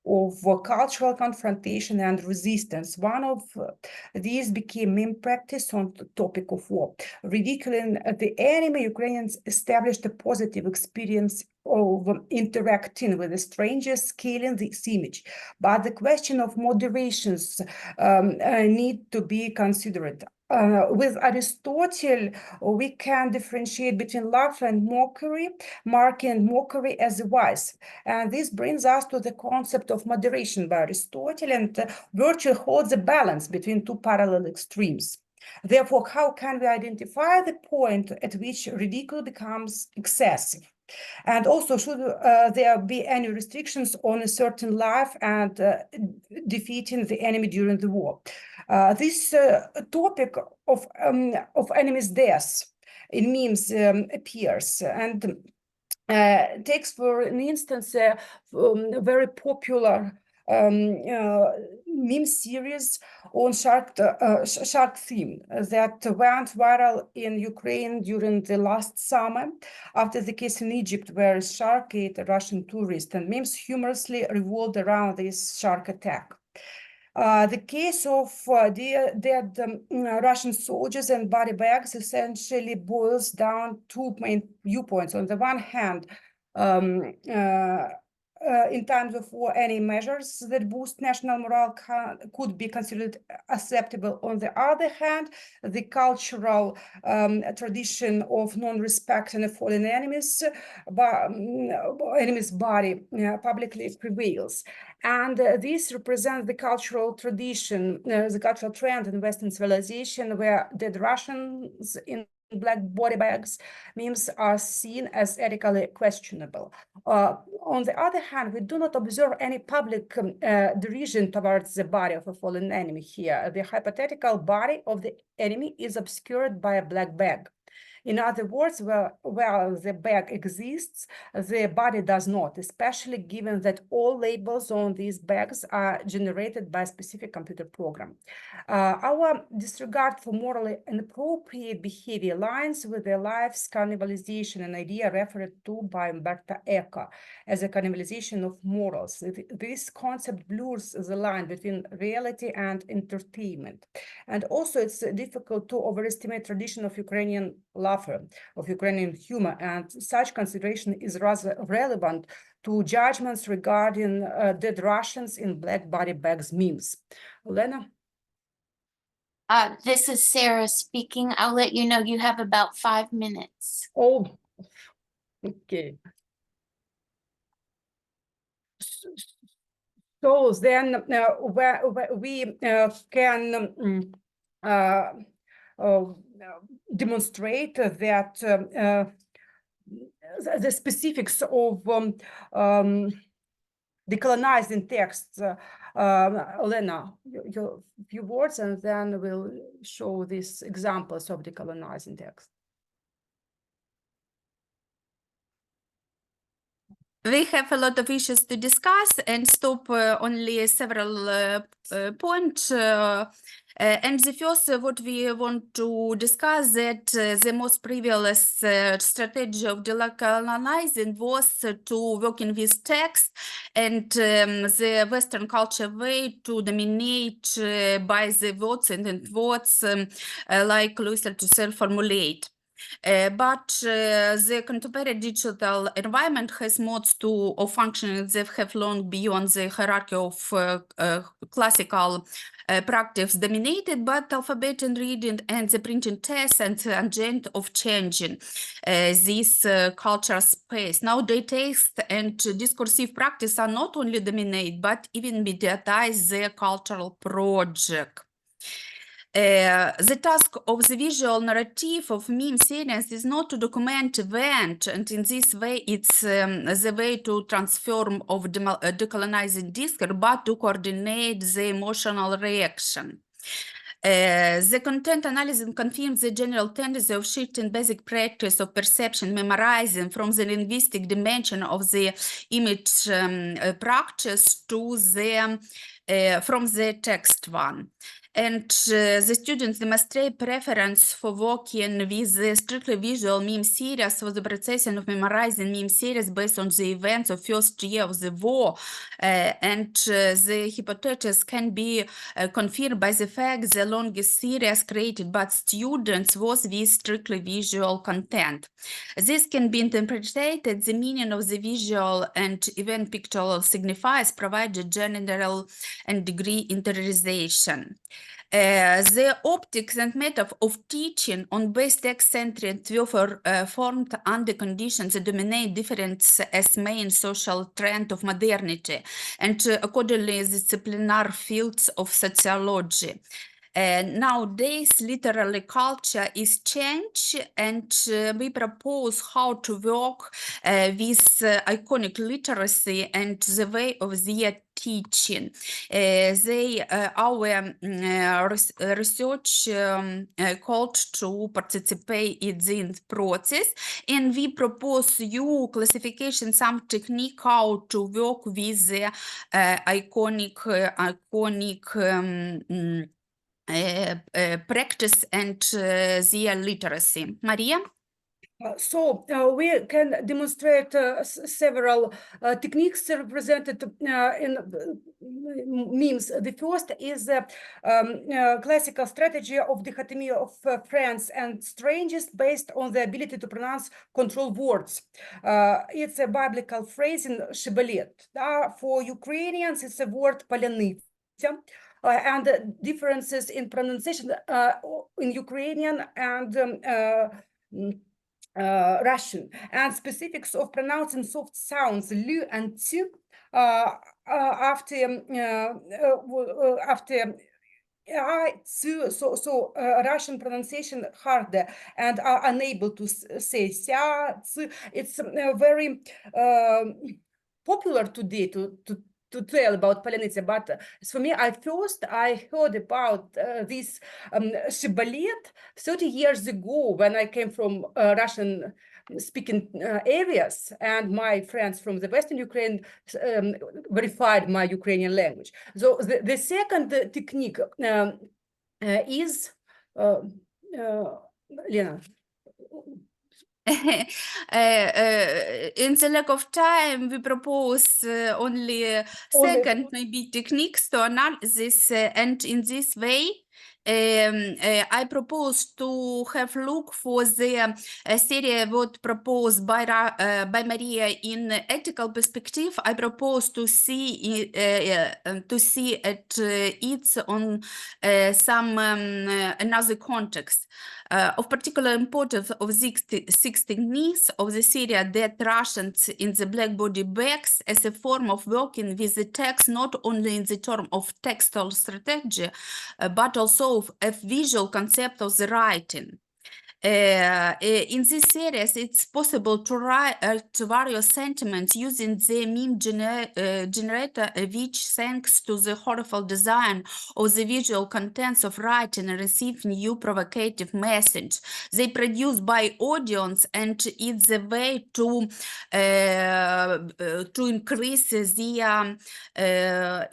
of cultural confrontation and resistance. One of these became meme practice on the topic of war. Ridiculing the enemy, Ukrainians established a positive experience of interacting with the strangers, scaling this image. But the question of moderations need to be considered. With Aristotle, we can differentiate between laugh and mockery, marking mockery as a vice. And this brings us to the concept of moderation by Aristotle, and virtue holds a balance between two parallel extremes. Therefore, how can we identify the point at which ridicule becomes excessive? And also, should there be any restrictions on a certain life and defeating the enemy during the war? This topic of enemy's death in memes appears and takes, for an instance, a very popular meme series on shark theme that went viral in Ukraine during the last summer after the case in Egypt where a shark ate a Russian tourist, and memes humorously revolved around this shark attack. The case of dead Russian soldiers and body bags essentially boils down two main viewpoints. On the one hand, in times of war, any measures that boost national morale could be considered acceptable. On the other hand, the cultural tradition of non-respect and fallen enemies' body publicly prevails. And this represents the cultural tradition, the cultural trend in Western civilization, where dead Russians in black body bags memes are seen as ethically questionable. On the other hand, we do not observe any public derision towards the body of a fallen enemy here. The hypothetical body of the enemy is obscured by a black bag. In other words, while the bag exists, the body does not, especially given that all labels on these bags are generated by a specific computer program. Our disregard for morally inappropriate behavior aligns with the life's carnivalization, an idea referred to by Umberto Eco as a carnivalization of morals. This concept blurs the line between reality and entertainment. And also, it's difficult to overestimate tradition of Ukrainian laughter, of Ukrainian humor, and such consideration is rather relevant to judgments regarding dead Russians in black body bags memes. Olena? This is Sarah speaking. I'll let you know you have about 5 minutes. Oh, okay. So then we can demonstrate that the specifics of decolonizing texts. Olena, your few words, and then we'll show these examples of decolonizing text. We have a lot of issues to discuss and stop only several points. And the first, what we want to discuss, that the most previous strategy of decolonizing was to working with text and the Western culture way to dominate by the words and words like Louisa to self-formulate. But the contemporary digital environment has modes of functioning that have long beyond the hierarchy of classical practice dominated, but alphabet and reading and the printing tests and the agent of changing this cultural space. Nowadays, text and discursive practice are not only dominate, but even mediatize the cultural project. The task of the visual narrative of meme series is not to document event, and in this way it's the way to transform of decolonizing discourse, but to coordinate the emotional reaction. The content analysis confirms the general tendency of shifting basic practice of perception, memorizing from the linguistic dimension of the image practice to the from the text one. And the students demonstrate preference for working with the strictly visual meme series for the process of memorizing meme series based on the events of first year of the war. And the hypothesis can be confirmed by the fact the longest series created by students was with strictly visual content. This can be interpreted the meaning of the visual and event pictorial signifiers provided general and degree interiorization. The optics and method of teaching on base text-centered were formed under conditions that dominate difference as main social trend of modernity and accordingly disciplinary fields of sociology. Nowadays, literary culture is changed, and we propose how to work with iconic literacy and the way of their teaching. Our research called to participate in this process, and we propose you classification some technique how to work with the iconic practice and their literacy. Mariya? So we can demonstrate several techniques represented in memes. The first is the classical strategy of dichotomy of friends and strangers based on the ability to pronounce control words. It's a biblical phrase in Shibboleth. For Ukrainians, it's a word "palyanytsia." And differences in pronunciation in Ukrainian and Russian, and specifics of pronouncing soft sounds l and t after I, so Russian pronunciation harder and are unable to say sia. It's very popular today to tell about Palyanytsia, but for me, I heard about this Shibboleth 30 years ago when I came from Russian-speaking areas, and my friends from the Western Ukraine verified my Ukrainian language. So the second technique is, Lena. In the lack of time, we propose only second maybe techniques to analysis, and in this way, I propose to have look for the series what proposed by Mariya in ethical perspective. I propose to see it it's on some another context. Of particular importance of these six techniques of the series that Russians in the black body bags as a form of working with the text, not only in the term of textual strategy, but also of a visual concept of the writing. In this series, it's possible to write various sentiments using the meme generator, which, thanks to the horrible design of the visual contents of writing, receive new provocative message. They produce by audience, and it's a way to increase the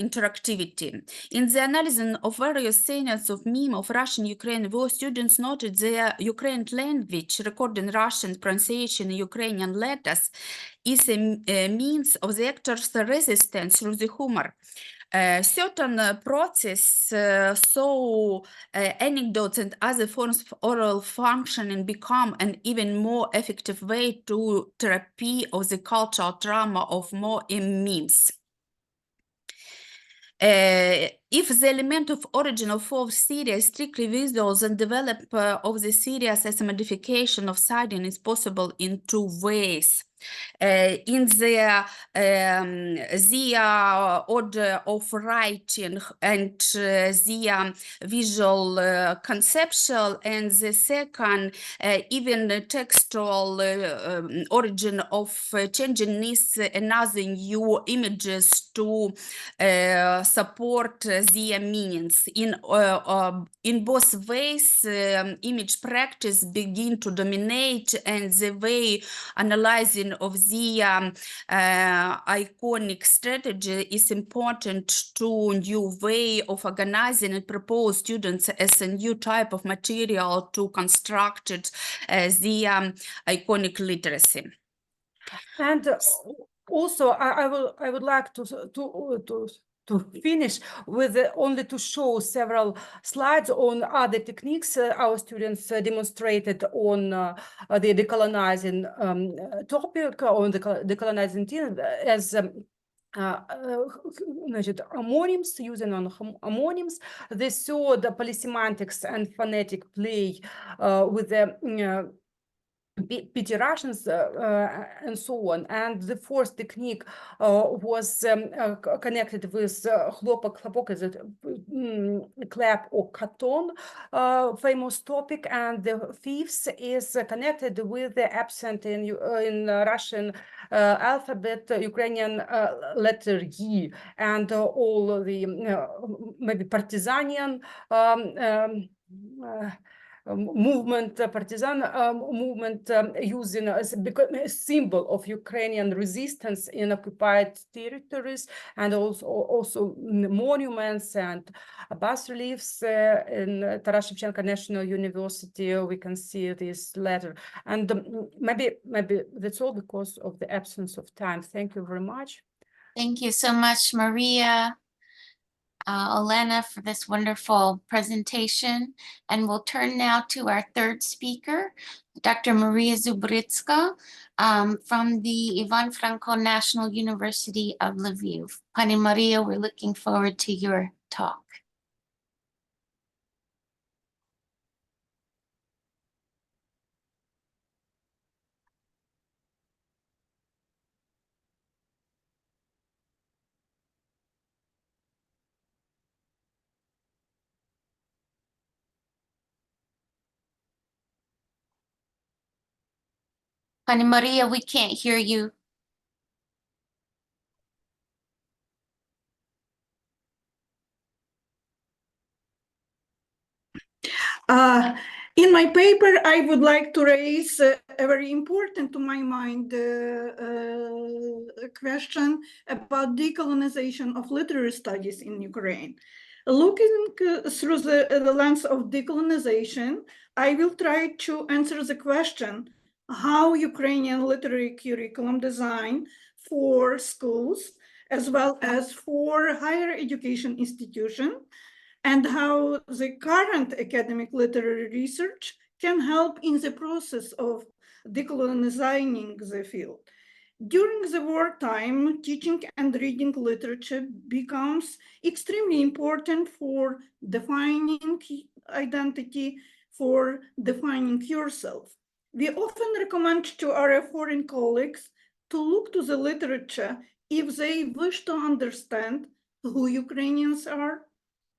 interactivity. In the analysis of various scenes of meme of Russian-Ukrainian war, students noted the Ukrainian language recording Russian pronunciation in Ukrainian letters is a means of the actor's resistance through the humor. Certain process, so anecdotes and other forms of oral functioning become an even more effective way to therapy of the cultural trauma of more memes. If the element of origin of fourth series strictly visual, then develop of the series as a modification of siding is possible in two ways. In the order of writing and the visual conceptual, and the second even textual origin of changing needs another new images to support the meanings. In both ways, image practice begin to dominate, and the way analyzing of the iconic strategy is important to new way of organizing and propose students as a new type of material to construct it as the iconic literacy. And also, I would like to finish with only to show several slides on other techniques our students demonstrated on the decolonizing topic, on the decolonizing theme as homonyms, using on homonyms. They saw the polysemantics and phonetic play with the Petty Russians and so on. And the fourth technique was connected with хлопок, хлопок is clap or katon, famous topic. And the fifth is connected with the absent in Russian alphabet, Ukrainian letter Y, and all the maybe Partizanian movement, partisan movement using as a symbol of Ukrainian resistance in occupied territories, and also monuments and bas reliefs in Taras Shevchenko National University. We can see this letter, and maybe that's all because of the absence of time. Thank you very much. Thank you so much, Mariya, Olena, for this wonderful presentation. And we'll turn now to our third speaker, Dr. Mariya Zubrytska, from the Ivan Franko National University of Lviv. Pani Mariya, we're looking forward to your talk. Pani Mariya, we can't hear you. In my paper, I would like to raise a very important, to my mind, question about decolonization of literary studies in Ukraine. Looking through the lens of decolonization, I will try to answer the question how Ukrainian literary curriculum design for schools, as well as for higher education institutions, and how the current academic literary research can help in the process of decolonizing the field. During the wartime, teaching and reading literature becomes extremely important for defining identity, for defining yourself. We often recommend to our foreign colleagues to look to the literature if they wish to understand who Ukrainians are,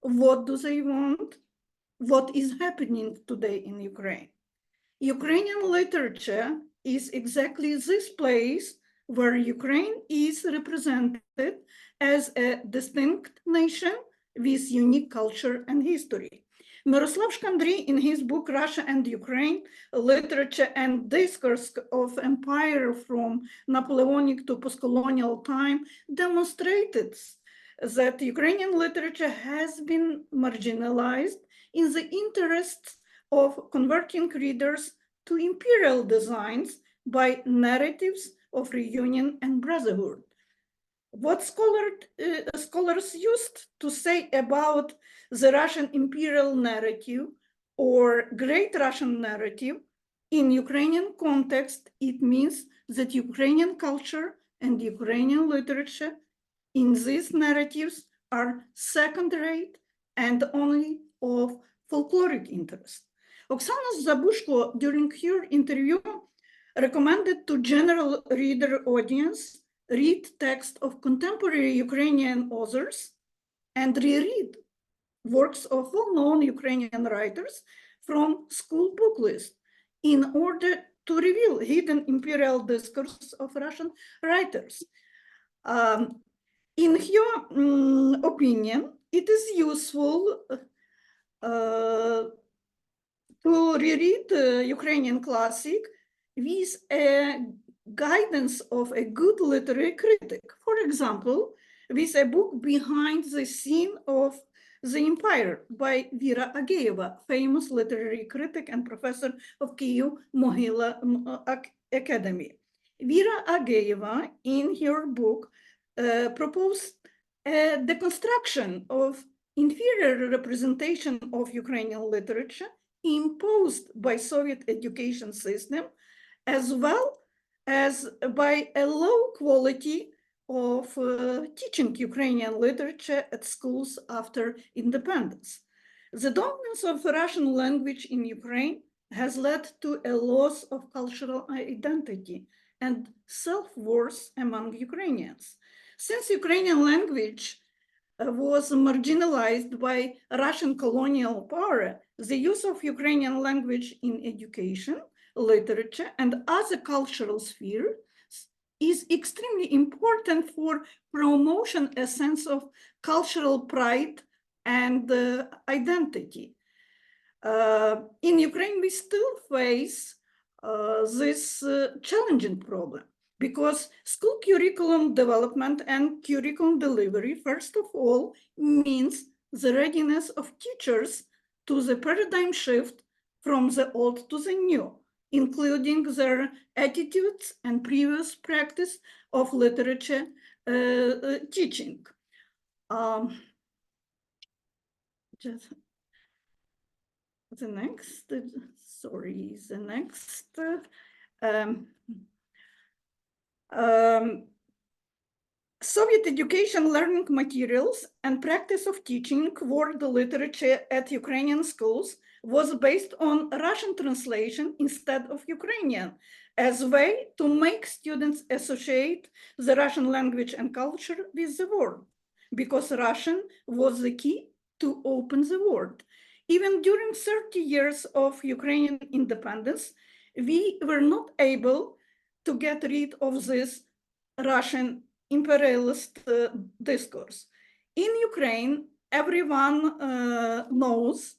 what do they want, what is happening today in Ukraine. Ukrainian literature is exactly this place where Ukraine is represented as a distinct nation with unique culture and history. Miroslav Shkandry, in his book Russia and Ukraine, Literature and Discourse of Empire from Napoleonic to Postcolonial Time, demonstrated that Ukrainian literature has been marginalized in the interests of converting readers to imperial designs by narratives of reunion and brotherhood. What scholars used to say about the Russian imperial narrative or Great Russian narrative, in Ukrainian context, it means that Ukrainian culture and Ukrainian literature in these narratives are second-rate and only of folkloric interest. Oksana Zabushko, during her interview, recommended to general reader audience read text of contemporary Ukrainian authors and reread works of well-known Ukrainian writers from school book list in order to reveal hidden imperial discourse of Russian writers. In her opinion, it is useful to reread Ukrainian classic with a guidance of a good literary critic. For example, with a book Behind the Scene of the Empire by Vera Ageyeva, famous literary critic and professor of Kyiv Mohyla Academy. Vera Ageyeva, in her book, proposed a deconstruction of inferior representation of Ukrainian literature imposed by Soviet education system, as well as by a low quality of teaching Ukrainian literature at schools after independence. The dominance of the Russian language in Ukraine has led to a loss of cultural identity and self-worth among Ukrainians. Since Ukrainian language was marginalized by Russian colonial power, the use of Ukrainian language in education, literature, and other cultural spheres is extremely important for promotion a sense of cultural pride and identity. In Ukraine, we still face this challenging problem because school curriculum development and curriculum delivery, first of all, means the readiness of teachers to the paradigm shift from the old to the new, including their attitudes and previous practice of literature teaching. Just the next, sorry, the next. Soviet education learning materials and practice of teaching world literature at Ukrainian schools was based on Russian translation instead of Ukrainian, as a way to make students associate the Russian language and culture with the world, because Russian was the key to open the world. Even during 30 years of Ukrainian independence, we were not able to get rid of this Russian imperialist discourse. In Ukraine, everyone knows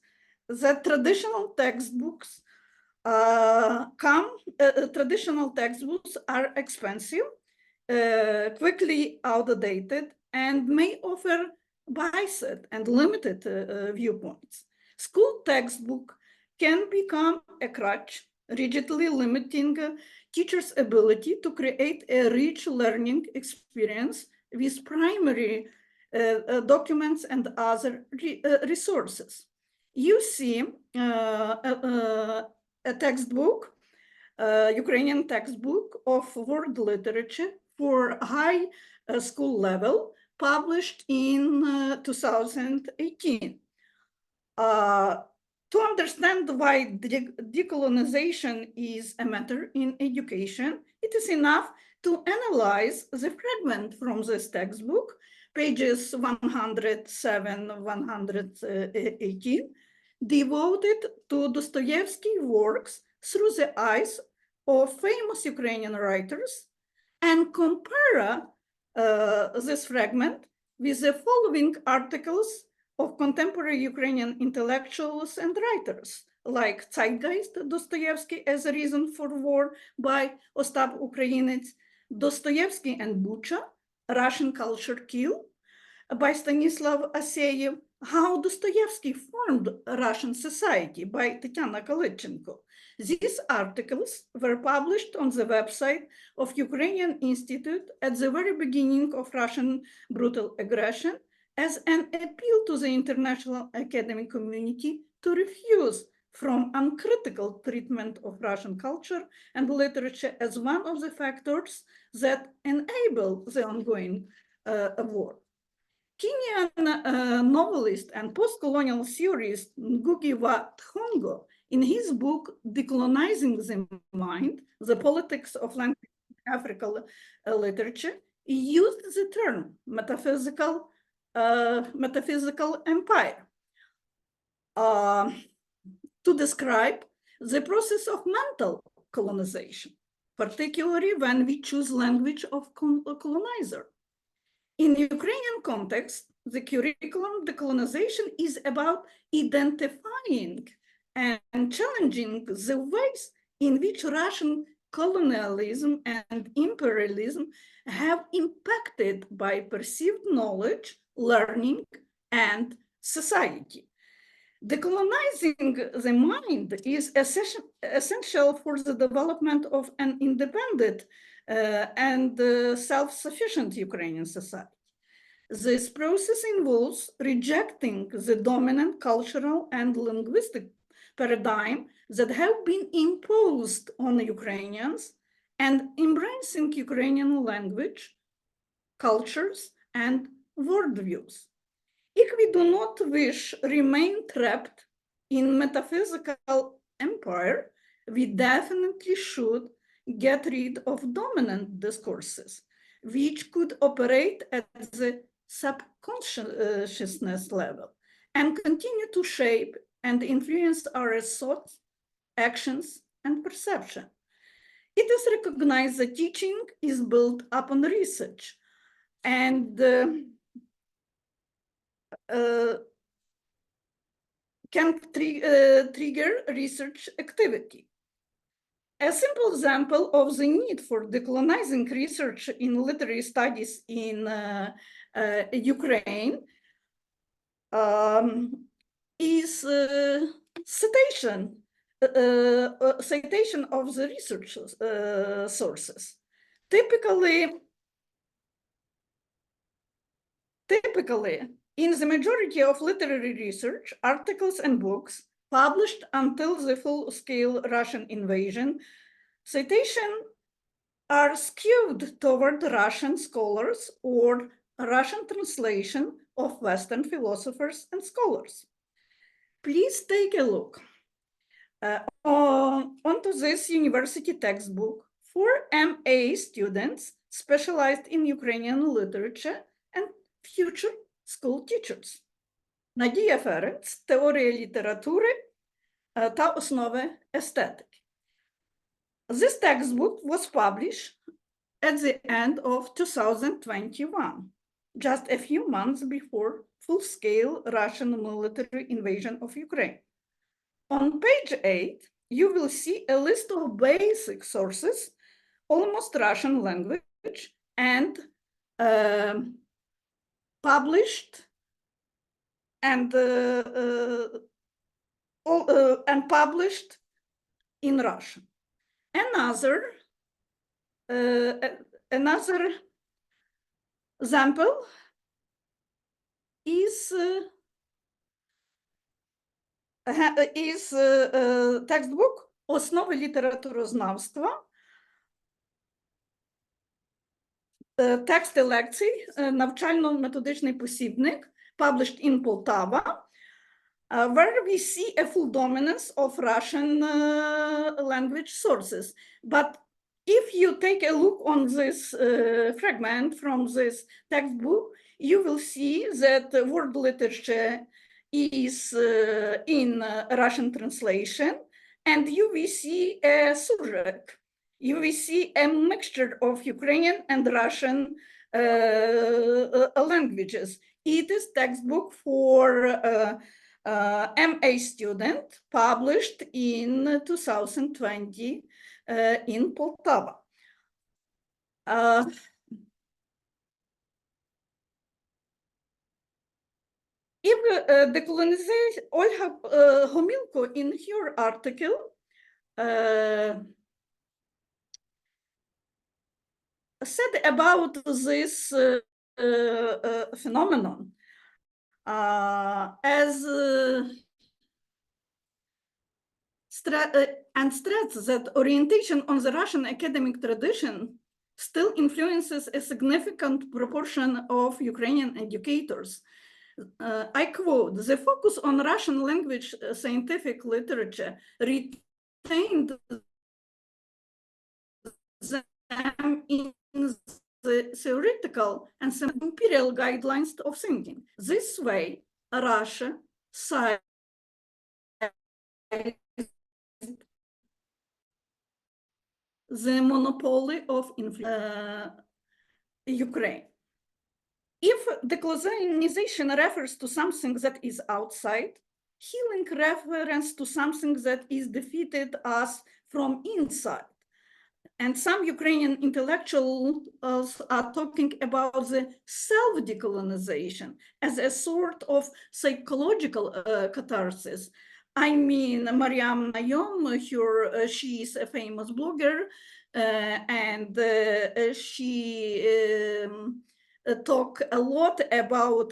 that traditional textbooks traditional textbooks are expensive, quickly outdated, and may offer biased and limited viewpoints. School textbook can become a crutch, rigidly limiting teachers' ability to create a rich learning experience with primary documents and other resources. You see a textbook, Ukrainian textbook of world literature for high school level, published in 2018. To understand why decolonization is a matter in education, it is enough to analyze the fragment from this textbook, pages 107-118, devoted to Dostoevsky works through the eyes of famous Ukrainian writers, and compare this fragment with the following articles of contemporary Ukrainian intellectuals and writers, like Zeitgeist, Dostoevsky as a Reason for War by Ostap Ukrainets, Dostoevsky and Bucha, Russian Culture Kill by Stanislav Aseyev, How Dostoevsky Formed Russian Society by Tatiana Kalychenko. These articles were published on the website of Ukrainian Institute at the very beginning of Russian brutal aggression as an appeal to the international academic community to refuse from uncritical treatment of Russian culture and literature as one of the factors that enable the ongoing war. Kenyan novelist and post-colonial theorist Ngugi wa Thiong'o, in his book Decolonizing the Mind, The Politics of Language in African Literature, used the term metaphysical empire to describe the process of mental colonization, particularly when we choose language of colonizer. In the Ukrainian context, the curriculum decolonization is about identifying and challenging the ways in which Russian colonialism and imperialism have impacted by perceived knowledge, learning, and society. Decolonizing the mind is essential for the development of an independent and self-sufficient Ukrainian society. This process involves rejecting the dominant cultural and linguistic paradigm that have been imposed on Ukrainians and embracing Ukrainian language, cultures, and worldviews. If we do not wish remain trapped in metaphysical empire, we definitely should get rid of dominant discourses, which could operate at the subconsciousness level and continue to shape and influence our thoughts, actions, and perception. It is recognized that teaching is built upon research and can trigger research activity. A simple example of the need for decolonizing research in literary studies in Ukraine is citation of the research sources. Typically, in the majority of literary research, articles and books published until the full-scale Russian invasion, citations are skewed toward Russian scholars or Russian translation of Western philosophers and scholars. Please take a look onto this university textbook for MA students specialized in Ukrainian literature and future school teachers. Надія Ференц, Теорія літератури та основи естетики. This textbook was published at the end of 2021, just a few months before full-scale Russian military invasion of Ukraine. On page 8, you will see a list of basic sources, almost Russian language, and published and published in Russian. Another example is textbook «Основи літературознавства», тексти лекцій, навчально-методичний посібник, published in Poltava, where we see a full dominance of Russian language sources. But if you take a look on this fragment from this textbook, you will see that word literature is in Russian translation, and you will see a surjek. You will see a mixture of Ukrainian and Russian languages. It is textbook for MA student, published in 2020 in Poltava. If decolonization, Olga Homilko in her article said about this phenomenon as and stressed that orientation on the Russian academic tradition still influences a significant proportion of Ukrainian educators. I quote, "The focus on Russian language scientific literature retained them in the theoretical and some imperial guidelines of thinking. This way, Russia sized the monopoly of Ukraine. If decolonization refers to something that is outside, healing reference to something that is defeated us from inside. And some Ukrainian intellectuals are talking about the self-decolonization as a sort of psychological catharsis. I mean, Mariya she is a famous blogger, and she talk a lot about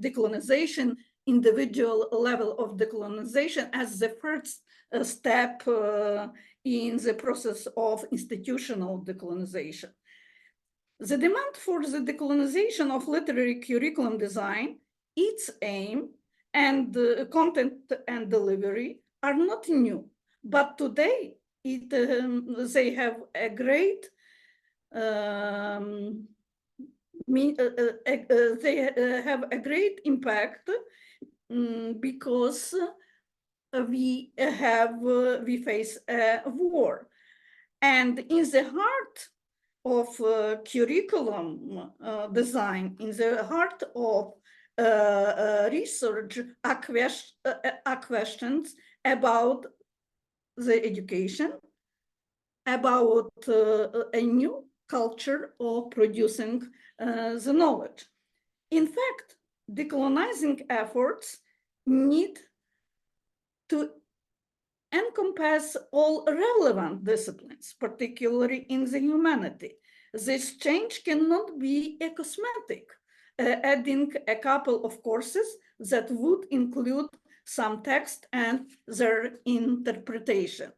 decolonization, individual level of decolonization as the first step in the process of institutional decolonization. The demand for the decolonization of literary curriculum design, its aim, and content and delivery are not new, but today they have a great impact because we face a war, and in the heart of curriculum design, in the heart of research are questions about the education, about a new culture of producing the knowledge. In fact, decolonizing efforts need to encompass all relevant disciplines, particularly in the humanity. This change cannot be a cosmetic, adding a couple of courses that would include some text and their interpretation.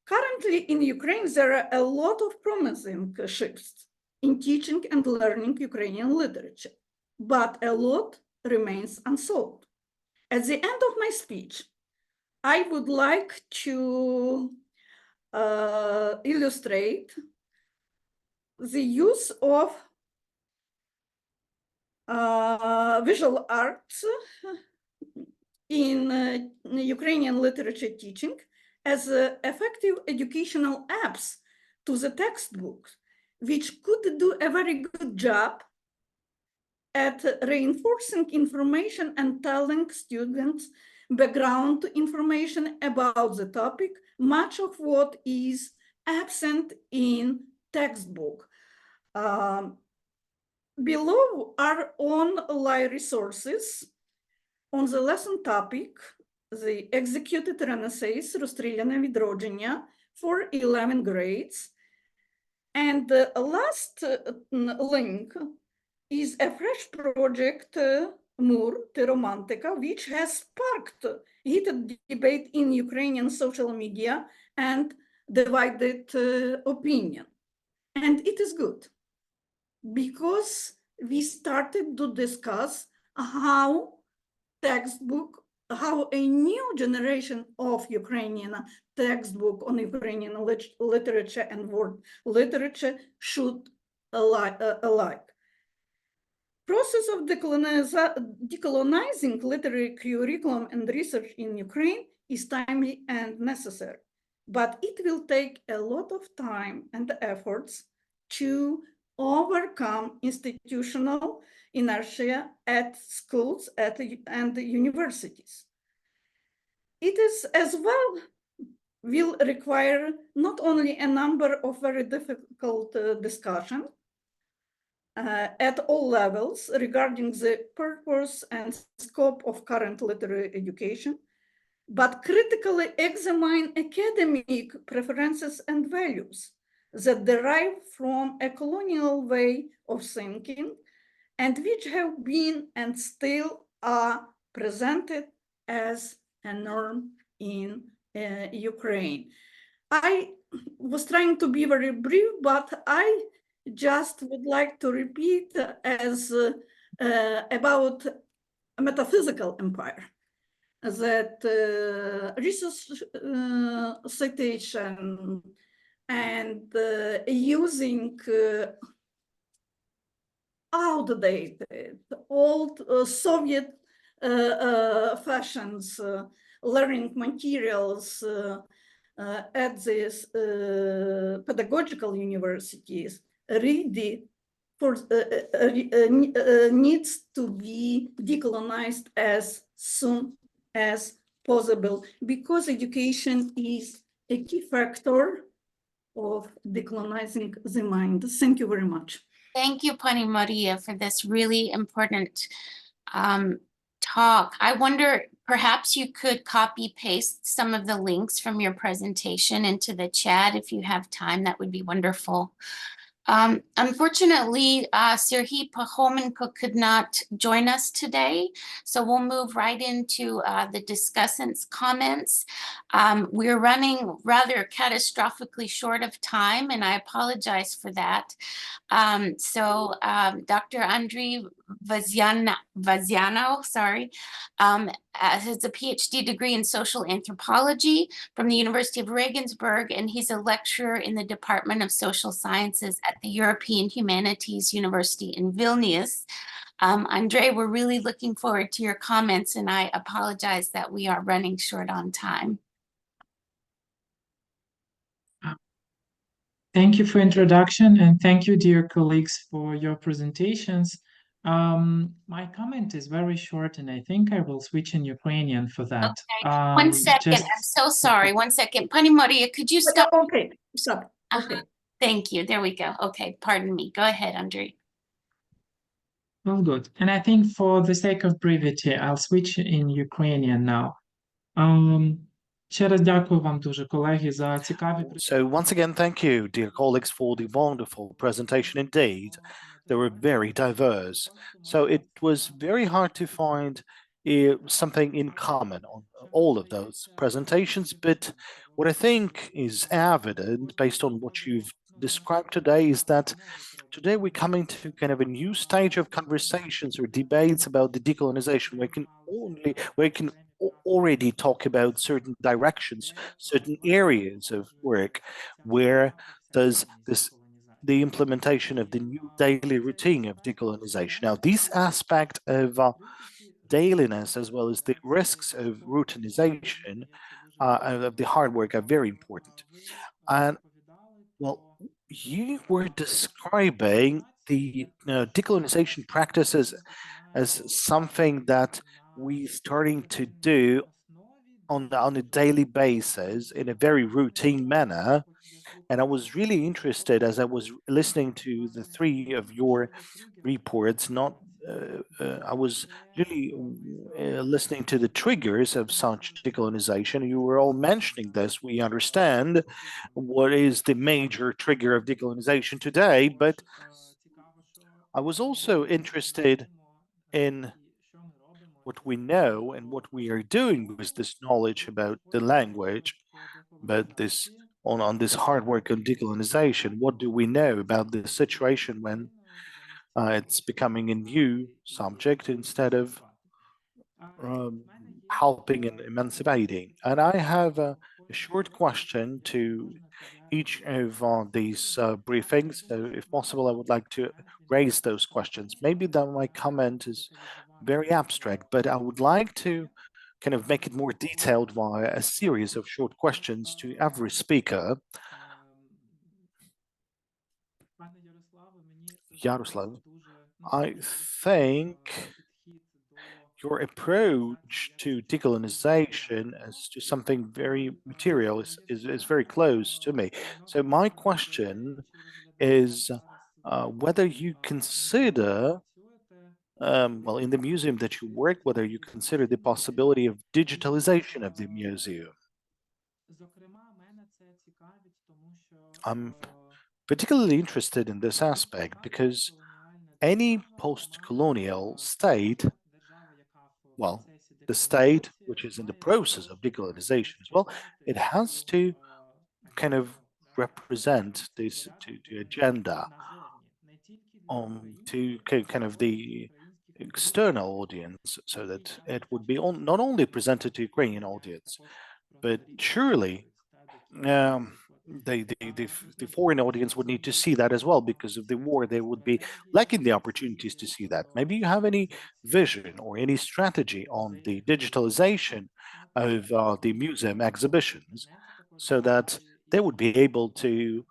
Currently in Ukraine, there are a lot of promising shifts in teaching and learning Ukrainian literature, but a lot remains unsolved. At the end of my speech, I would like to illustrate the use of visual arts in Ukrainian literature teaching as effective educational apps to the textbooks, which could do a very good job at reinforcing information and telling students background information about the topic, much of what is absent in textbook. Below are online resources on the lesson topic, the executed Renaissance, розстріляне відродження for 11 grades. And the last link is a fresh project, Mur, the Romantica, which has sparked heated debate in Ukrainian social media and divided opinion. And it is good, because we started to discuss how a new generation of Ukrainian textbook on Ukrainian literature and world literature should alike. Process of decolonizing literary curriculum and research in Ukraine is timely and necessary, but it will take a lot of time and efforts to overcome institutional inertia at schools and universities. It is as well will require not only a number of very difficult discussions at all levels regarding the purpose and scope of current literary education, but critically examine academic preferences and values that derive from a colonial way of thinking and which have been and still are presented as a norm in Ukraine. I was trying to be very brief, but I just would like to repeat as about a metaphysical empire, that resource citation and using outdated, old Soviet fashions, learning materials at these pedagogical universities really needs to be decolonized as soon as possible, because education is a key factor of decolonizing the mind. Thank you very much. Thank you, Pani Mariya, for this really important talk. I wonder, perhaps you could copy paste some of the links from your presentation into the chat if you have time. That would be wonderful. Unfortunately, Serhiy Pahomenko could not join us today, so we'll move right into the discussants' comments. We're running rather catastrophically short of time, and I apologize for that. Dr. Andrei Vaziano, has a PhD degree in social anthropology from the University of Regensburg, and he's a lecturer in the Department of Social Sciences at the European Humanities University in Vilnius. Andrei, we're really looking forward to your comments, and I apologize that we are running short on time. Thank you for introduction, and thank you, dear colleagues, for your presentations. My comment is very short, and I think I will switch in Ukrainian for that. Okay, 1 second. I'm so sorry. 1 second. Pani Mariya, could you stop? Okay, stop. Okay. Thank you. There we go. Okay, pardon me. Go ahead, Andrei. Well, good. And I think for the sake of brevity, I'll switch in Ukrainian now. Ще раз дякую вам дуже, колеги, за цікаві. So once again, thank you, dear colleagues, for the wonderful presentation indeed. They were very diverse. So it was very hard to find something in common on all of those presentations. But what I think is evident based on what you've described today is that today we're coming to kind of a new stage of conversations or debates about the decolonization. We can already talk about certain directions, certain areas of work where does the implementation of the new daily routine of decolonization. Now, this aspect of dailiness, as well as the risks of routinization of the hard work, are very important. And well, you were describing the decolonization practices as something that we're starting to do on a daily basis in a very routine manner. And I was really interested as I was listening to the three of your reports, I was really listening to the triggers of such decolonization. You were all mentioning this. We understand what is the major trigger of decolonization today, but I was also interested in what we know and what we are doing with this knowledge about the language, about this on this hard work on decolonization. What do we know about the situation when it's becoming a new subject instead of helping and emancipating? And I have a short question to each of these briefings. So if possible, I would like to raise those questions. Maybe that my comment is very abstract, but I would like to kind of make it more detailed via a series of short questions to every speaker. Yaroslav, I think your approach to decolonization as to something very material is very close to me. So my question is whether you consider well, in the museum that you work, whether you consider the possibility of digitalization of the museum. I'm particularly interested in this aspect because any post-colonial state, well, the state which is in the process of decolonization as well, it has to kind of represent this to agenda to kind of the external audience, so that it would be not only presented to Ukrainian audience, but surely the foreign audience would need to see that as well. Because of the war, they would be lacking the opportunities to see that. Maybe you have any vision or any strategy on the digitalization of the museum exhibitions, so that they would be able to,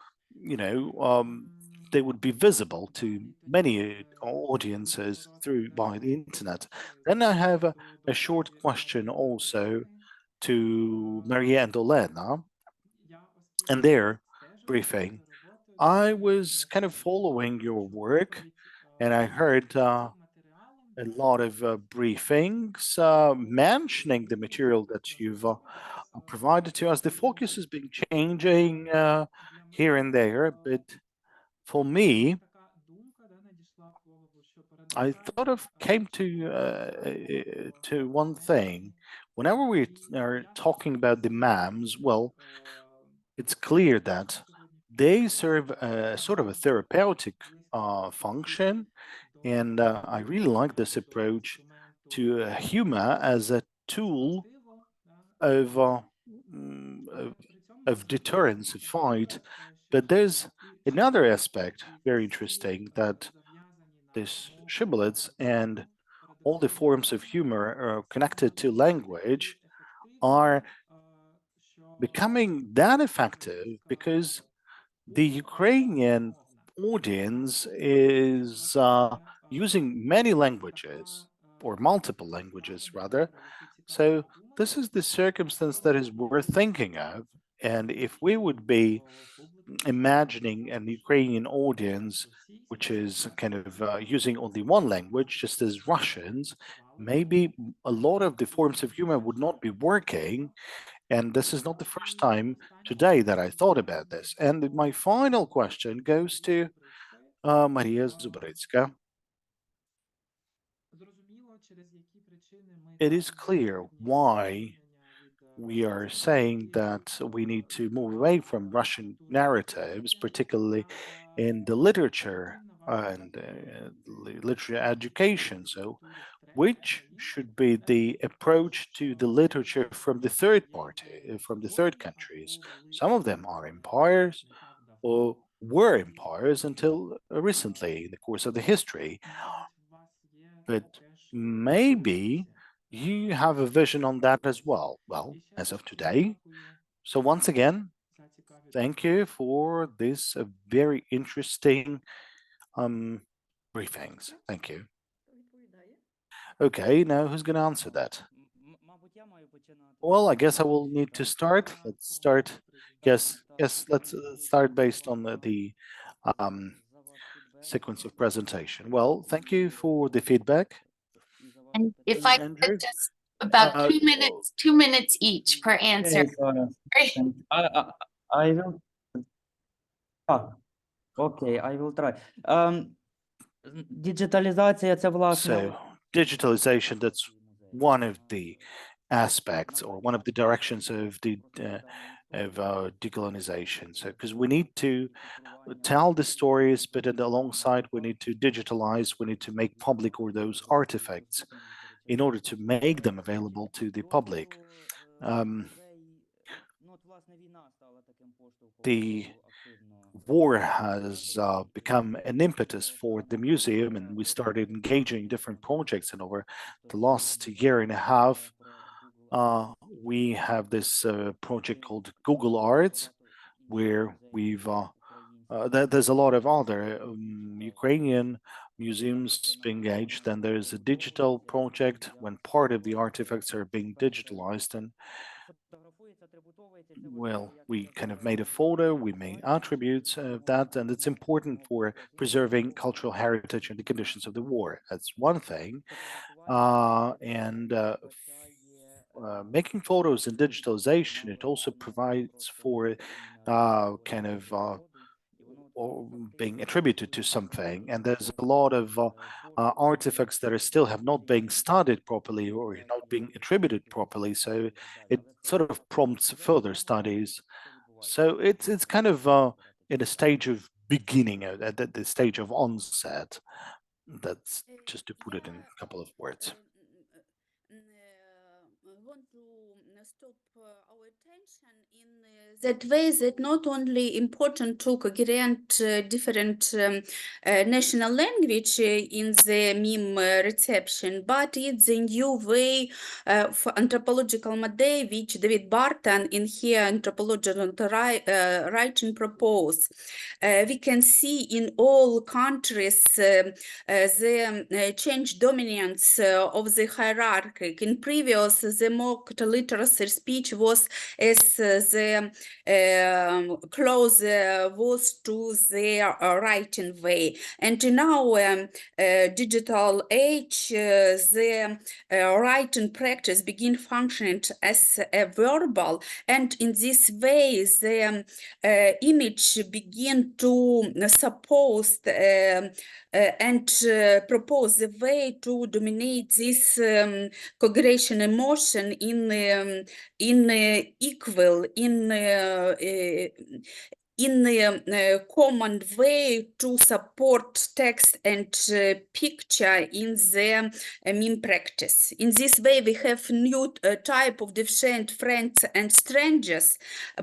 they would be visible to many audiences by the internet. Then I have a short question also to Mariya and Olena. And there, briefing. I was kind of following your work, and I heard a lot of briefings mentioning the material that you've provided to us. The focus has been changing here and there, but for me, I thought of came to one thing. Whenever we are talking about the MEMS, well, it's clear that they serve a sort of a therapeutic function, and I really like this approach to humor as a tool of, of deterrence, of fight. But there's another aspect very interesting, that this shibboleths and all the forms of humor connected to language are becoming that effective because the Ukrainian audience is using many languages, or multiple languages rather. So this is the circumstance that is worth thinking of. And if we would be imagining an Ukrainian audience which is kind of using only one language, just as Russians, maybe a lot of the forms of humor would not be working. And this is not the first time today that I thought about this. And my final question goes to Mariya Zubrytska. It is clear why we are saying that we need to move away from Russian narratives, particularly in the literature and literature education. So which should be the approach to the literature from the third party, from the third countries? Some of them are empires or were empires until recently in the course of the history. But maybe you have a vision on that as well. Well, as of today. So once again, thank you for this very interesting briefings. Thank you. Okay, now who's going to answer that? Well, I guess I will need to start. Let's start. Yes, let's start based on the sequence of presentation. Well, thank you for the feedback. And if I Andrew? could just about Uh, 2 minutes each per answer. Okay, Sarah. I will. Okay, I will try. Digitalizація – це, власне, So digitalization, that's one of the aspects or one of the directions of the decolonization. So because we need to tell the stories, but alongside we need to digitalize, we need to make public all those artifacts in order to make them available to the public. The war has become an impetus for the museum, and we started engaging in different projects. And over the last year and a half, we have this project called Google Arts, where we've there's a lot of other Ukrainian museums being engaged, and there's a digital project when part of the artifacts are being digitalized. And well, we kind of made a folder, we made attributes of that, and it's important for preserving cultural heritage in the conditions of the war. That's one thing. Making photos in digitalization, it also provides for kind of or being attributed to something, and there's a lot of artifacts that are still have not been studied properly or not being attributed properly, so it sort of prompts further studies. So it's kind of in a stage of beginning, at the stage of onset. That's just to put it in a couple of words. Want to stop our attention in that way that not only important to coherent different national language in the meme reception, but it's a new way for anthropological model which David Barton in here anthropological writing propose. We can see in all countries the change dominance of the hierarchy. In previous, the more capital literacy speech was as the close was to their writing way. And in our digital age, the writing practice begin functioning as a verbal, and in this way the image begin to suppose and propose the way to dominate this congregation emotion in equal, in a common way to support text and picture in the meme practice. In this way, we have new type of different friends and strangers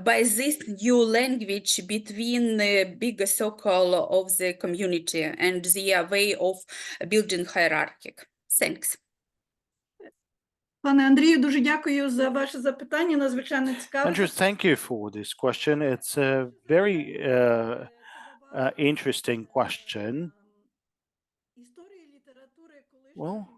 by this new language between the bigger circle of the community and their way of building hierarchy. Thanks. Пане Андрію, дуже дякую за ваше запитання, надзвичайно цікаве. Andrew, thank you for this question. It's a very interesting question. Well,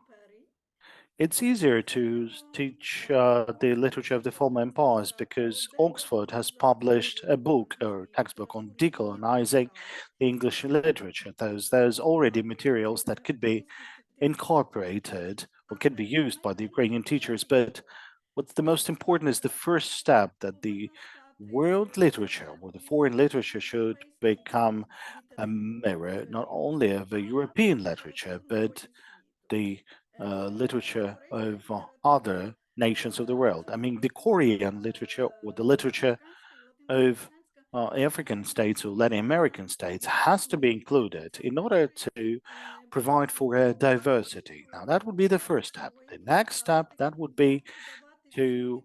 it's easier to teach the literature of the former empires because Oxford has published a book or textbook on decolonizing the English literature. There's already materials that could be incorporated or could be used by the Ukrainian teachers, but what's the most important is the first step, that the world literature or the foreign literature should become a mirror not only of the European literature, but the literature of other nations of the world. I mean, the Korean literature or the literature of African states or Latin American states has to be included in order to provide for a diversity. Now, that would be the first step. The next step, that would be to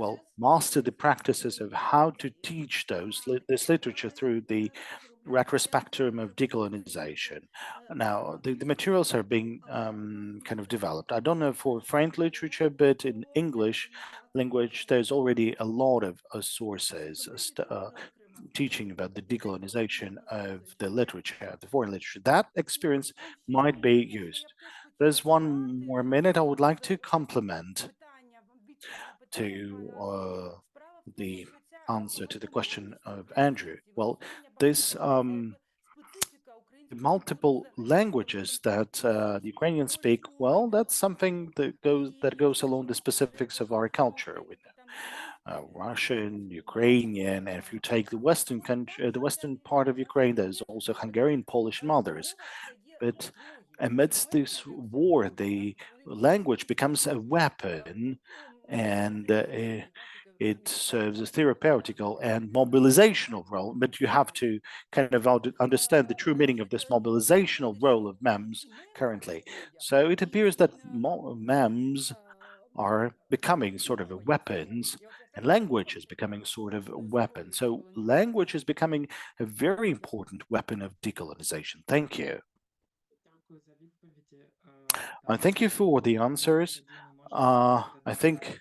well, master the practices of how to teach this literature through the retrospectum of decolonization. Now, the materials are being kind of developed. I don't know for French literature, but in English language, there's already a lot of sources teaching about the decolonization of the literature, the foreign literature. That experience might be used. There's one more minute I would like to complement to the answer to the question of Andrew. Well, this multiple languages that the Ukrainians speak, well, that's something that goes along the specifics of our culture. With Russian, Ukrainian, and if you take the Western country, the Western part of Ukraine, there's also Hungarian, Polish, and others. But amidst this war, the language becomes a weapon, and it serves a therapeutical and mobilizational role. But you have to kind of understand the true meaning of this mobilizational role of memes currently. So it appears that memes are becoming sort of weapons, and language is becoming sort of a weapon. So language is becoming a very important weapon of decolonization. Thank you. Thank you for the answers. I think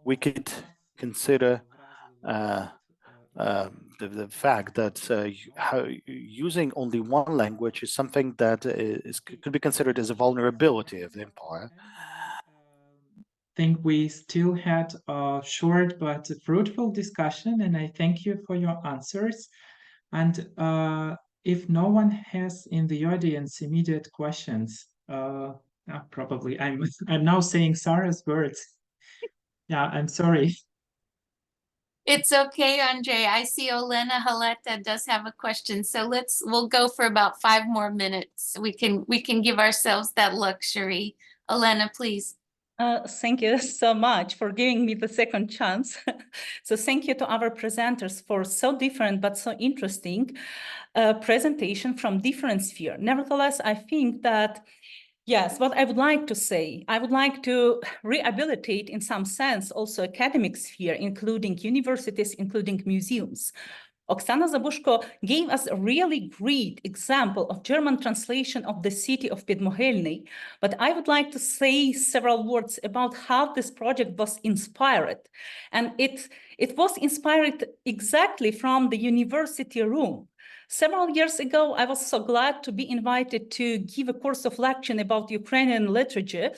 we could consider the fact that using only one language is something that could be considered as a vulnerability of the empire. I think we still had a short but fruitful discussion, and I thank you for your answers. And if no one has in the audience immediate questions, probably I'm now saying Sarah's words. Yeah, I'm sorry. It's okay, Andre. I see Olena Haleta does have a question, so we'll go for about 5 more minutes. We can give ourselves that luxury. Olena, please. Thank you so much for giving me the second chance. So thank you to our presenters for so different but so interesting presentation from different sphere. Nevertheless, I think that, yes, what I would like to say, I would like to rehabilitate in some sense also academic sphere, including universities, including museums. Oksana Zabushko gave us a really great example of German translation of the city of Podmohelny, but I would like to say several words about how this project was inspired. And it was inspired exactly from the university room. Several years ago, I was so glad to be invited to give a course of lecture about Ukrainian literature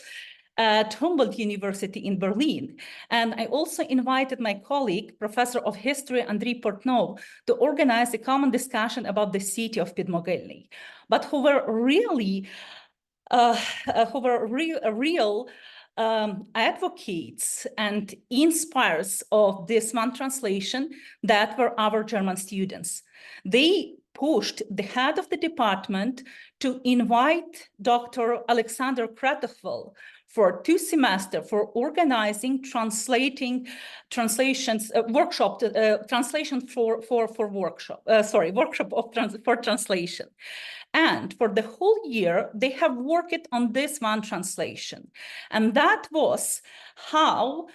at Humboldt University in Berlin. And I also invited my colleague, Professor of History Andriy Portnov, to organize a common discussion about the city of Podmogilny, but who were really real advocates and inspires of this one translation that were our German students. They pushed the head of the department to invite Dr. Alexander Kratochvil for 2 semesters for organizing workshop for translation. And for the whole year, they have worked on this one translation. And that was how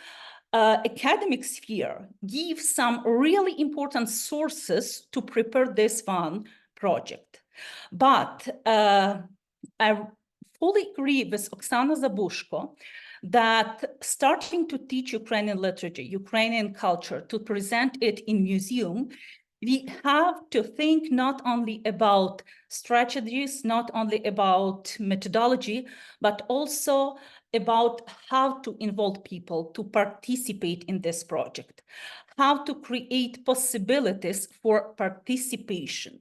academic sphere gives some really important sources to prepare this one project. But I fully agree with Oksana Zabushko that starting to teach Ukrainian literature, Ukrainian culture, to present it in museum, we have to think not only about strategies, not only about methodology, but also about how to involve people to participate in this project, how to create possibilities for participation.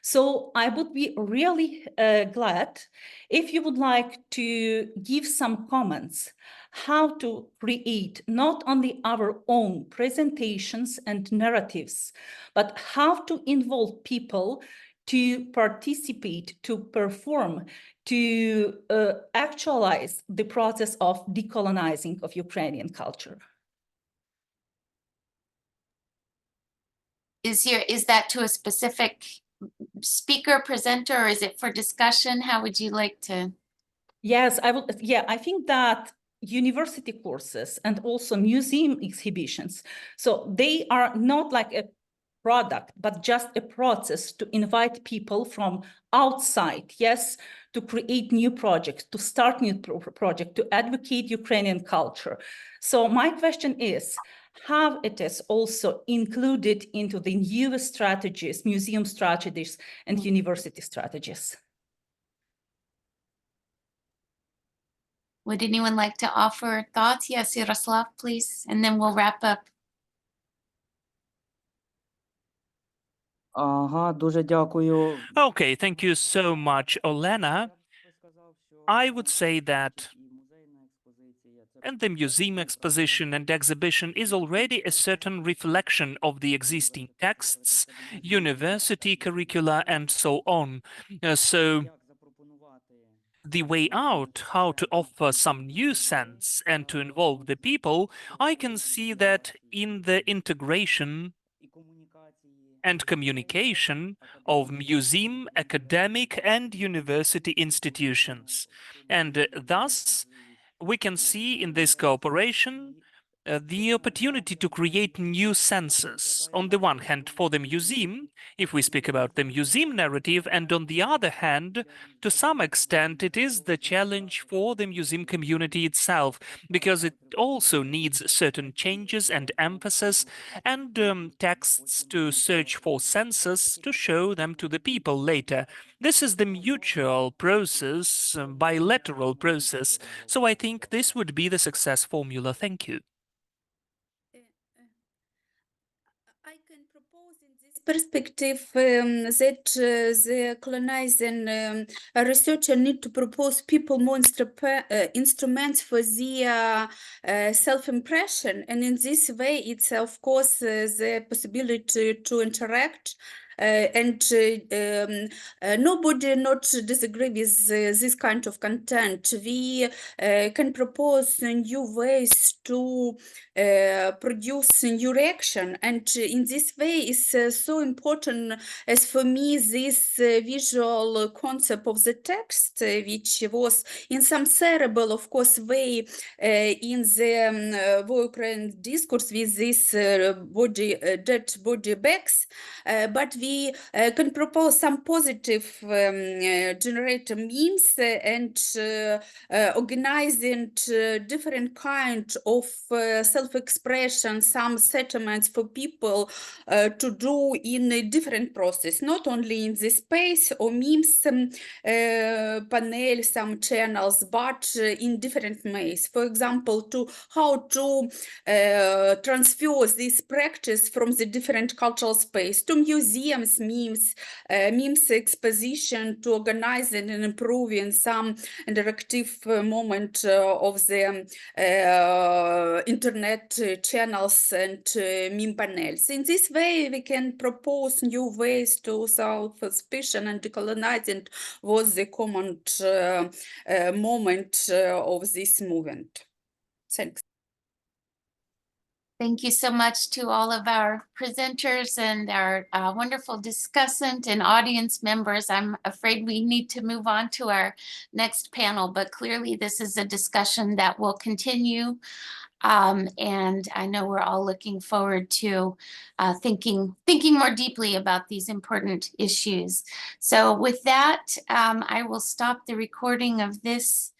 So I would be really glad if you would like to give some comments how to create not only our own presentations and narratives, but how to involve people to participate, to perform, to actualize the process of decolonizing of Ukrainian culture. Is that to a specific speaker, presenter, or is it for discussion? How would you like to? Yes, I will. Yeah, I think that university courses and also museum exhibitions, so they are not like a product, but just a process to invite people from outside, yes, to create new projects, to start new projects, to advocate Ukrainian culture. So my question is, how it is also included into the new strategies, museum strategies, and university strategies? Would anyone like to offer thoughts? Yes, Yaroslav, please, and then we'll wrap up. Ага, дуже дякую. Okay, thank you so much, Olena. I would say that and the museum exposition and exhibition is already a certain reflection of the existing texts, university curricula, and so on. So the way out, how to offer some new sense and to involve the people, I can see that in the integration and communication of museum, academic, and university institutions. And thus, we can see in this cooperation the opportunity to create new senses. On the one hand, for the museum, if we speak about the museum narrative, and on the other hand, to some extent, it is the challenge for the museum community itself, because it also needs certain changes and emphasis and texts to search for senses to show them to the people later. This is the mutual process, bilateral process. So I think this would be the success formula. Thank you. I can propose in this perspective that the colonizing researcher need to propose people more instruments for their self-impression, and in this way it's of course the possibility to interact and nobody not disagree with this kind of content. We can propose new ways to produce new reaction, and in this way is so important as for me this visual concept of the text, which was in some cerebral, of course, way in the Ukrainian discourse with this dead body bags, but we can propose some positive generator memes and organizing different kind of self-expression, some settlements for people to do in a different process, not only in the space or memes panel, some channels, but in different ways. For example, to how to transfer this practice from the different cultural space to museums, memes exposition, to organizing and improving some interactive moment of the internet channels and meme panels. In this way, we can propose new ways to solve suspicion, and decolonizing was the common moment of this movement. Thanks. Thank you so much to all of our presenters and our wonderful discussant and audience members. I'm afraid we need to move on to our next panel, but clearly this is a discussion that will continue. And I know we're all looking forward to thinking more deeply about these important issues. So with that, I will stop the recording of this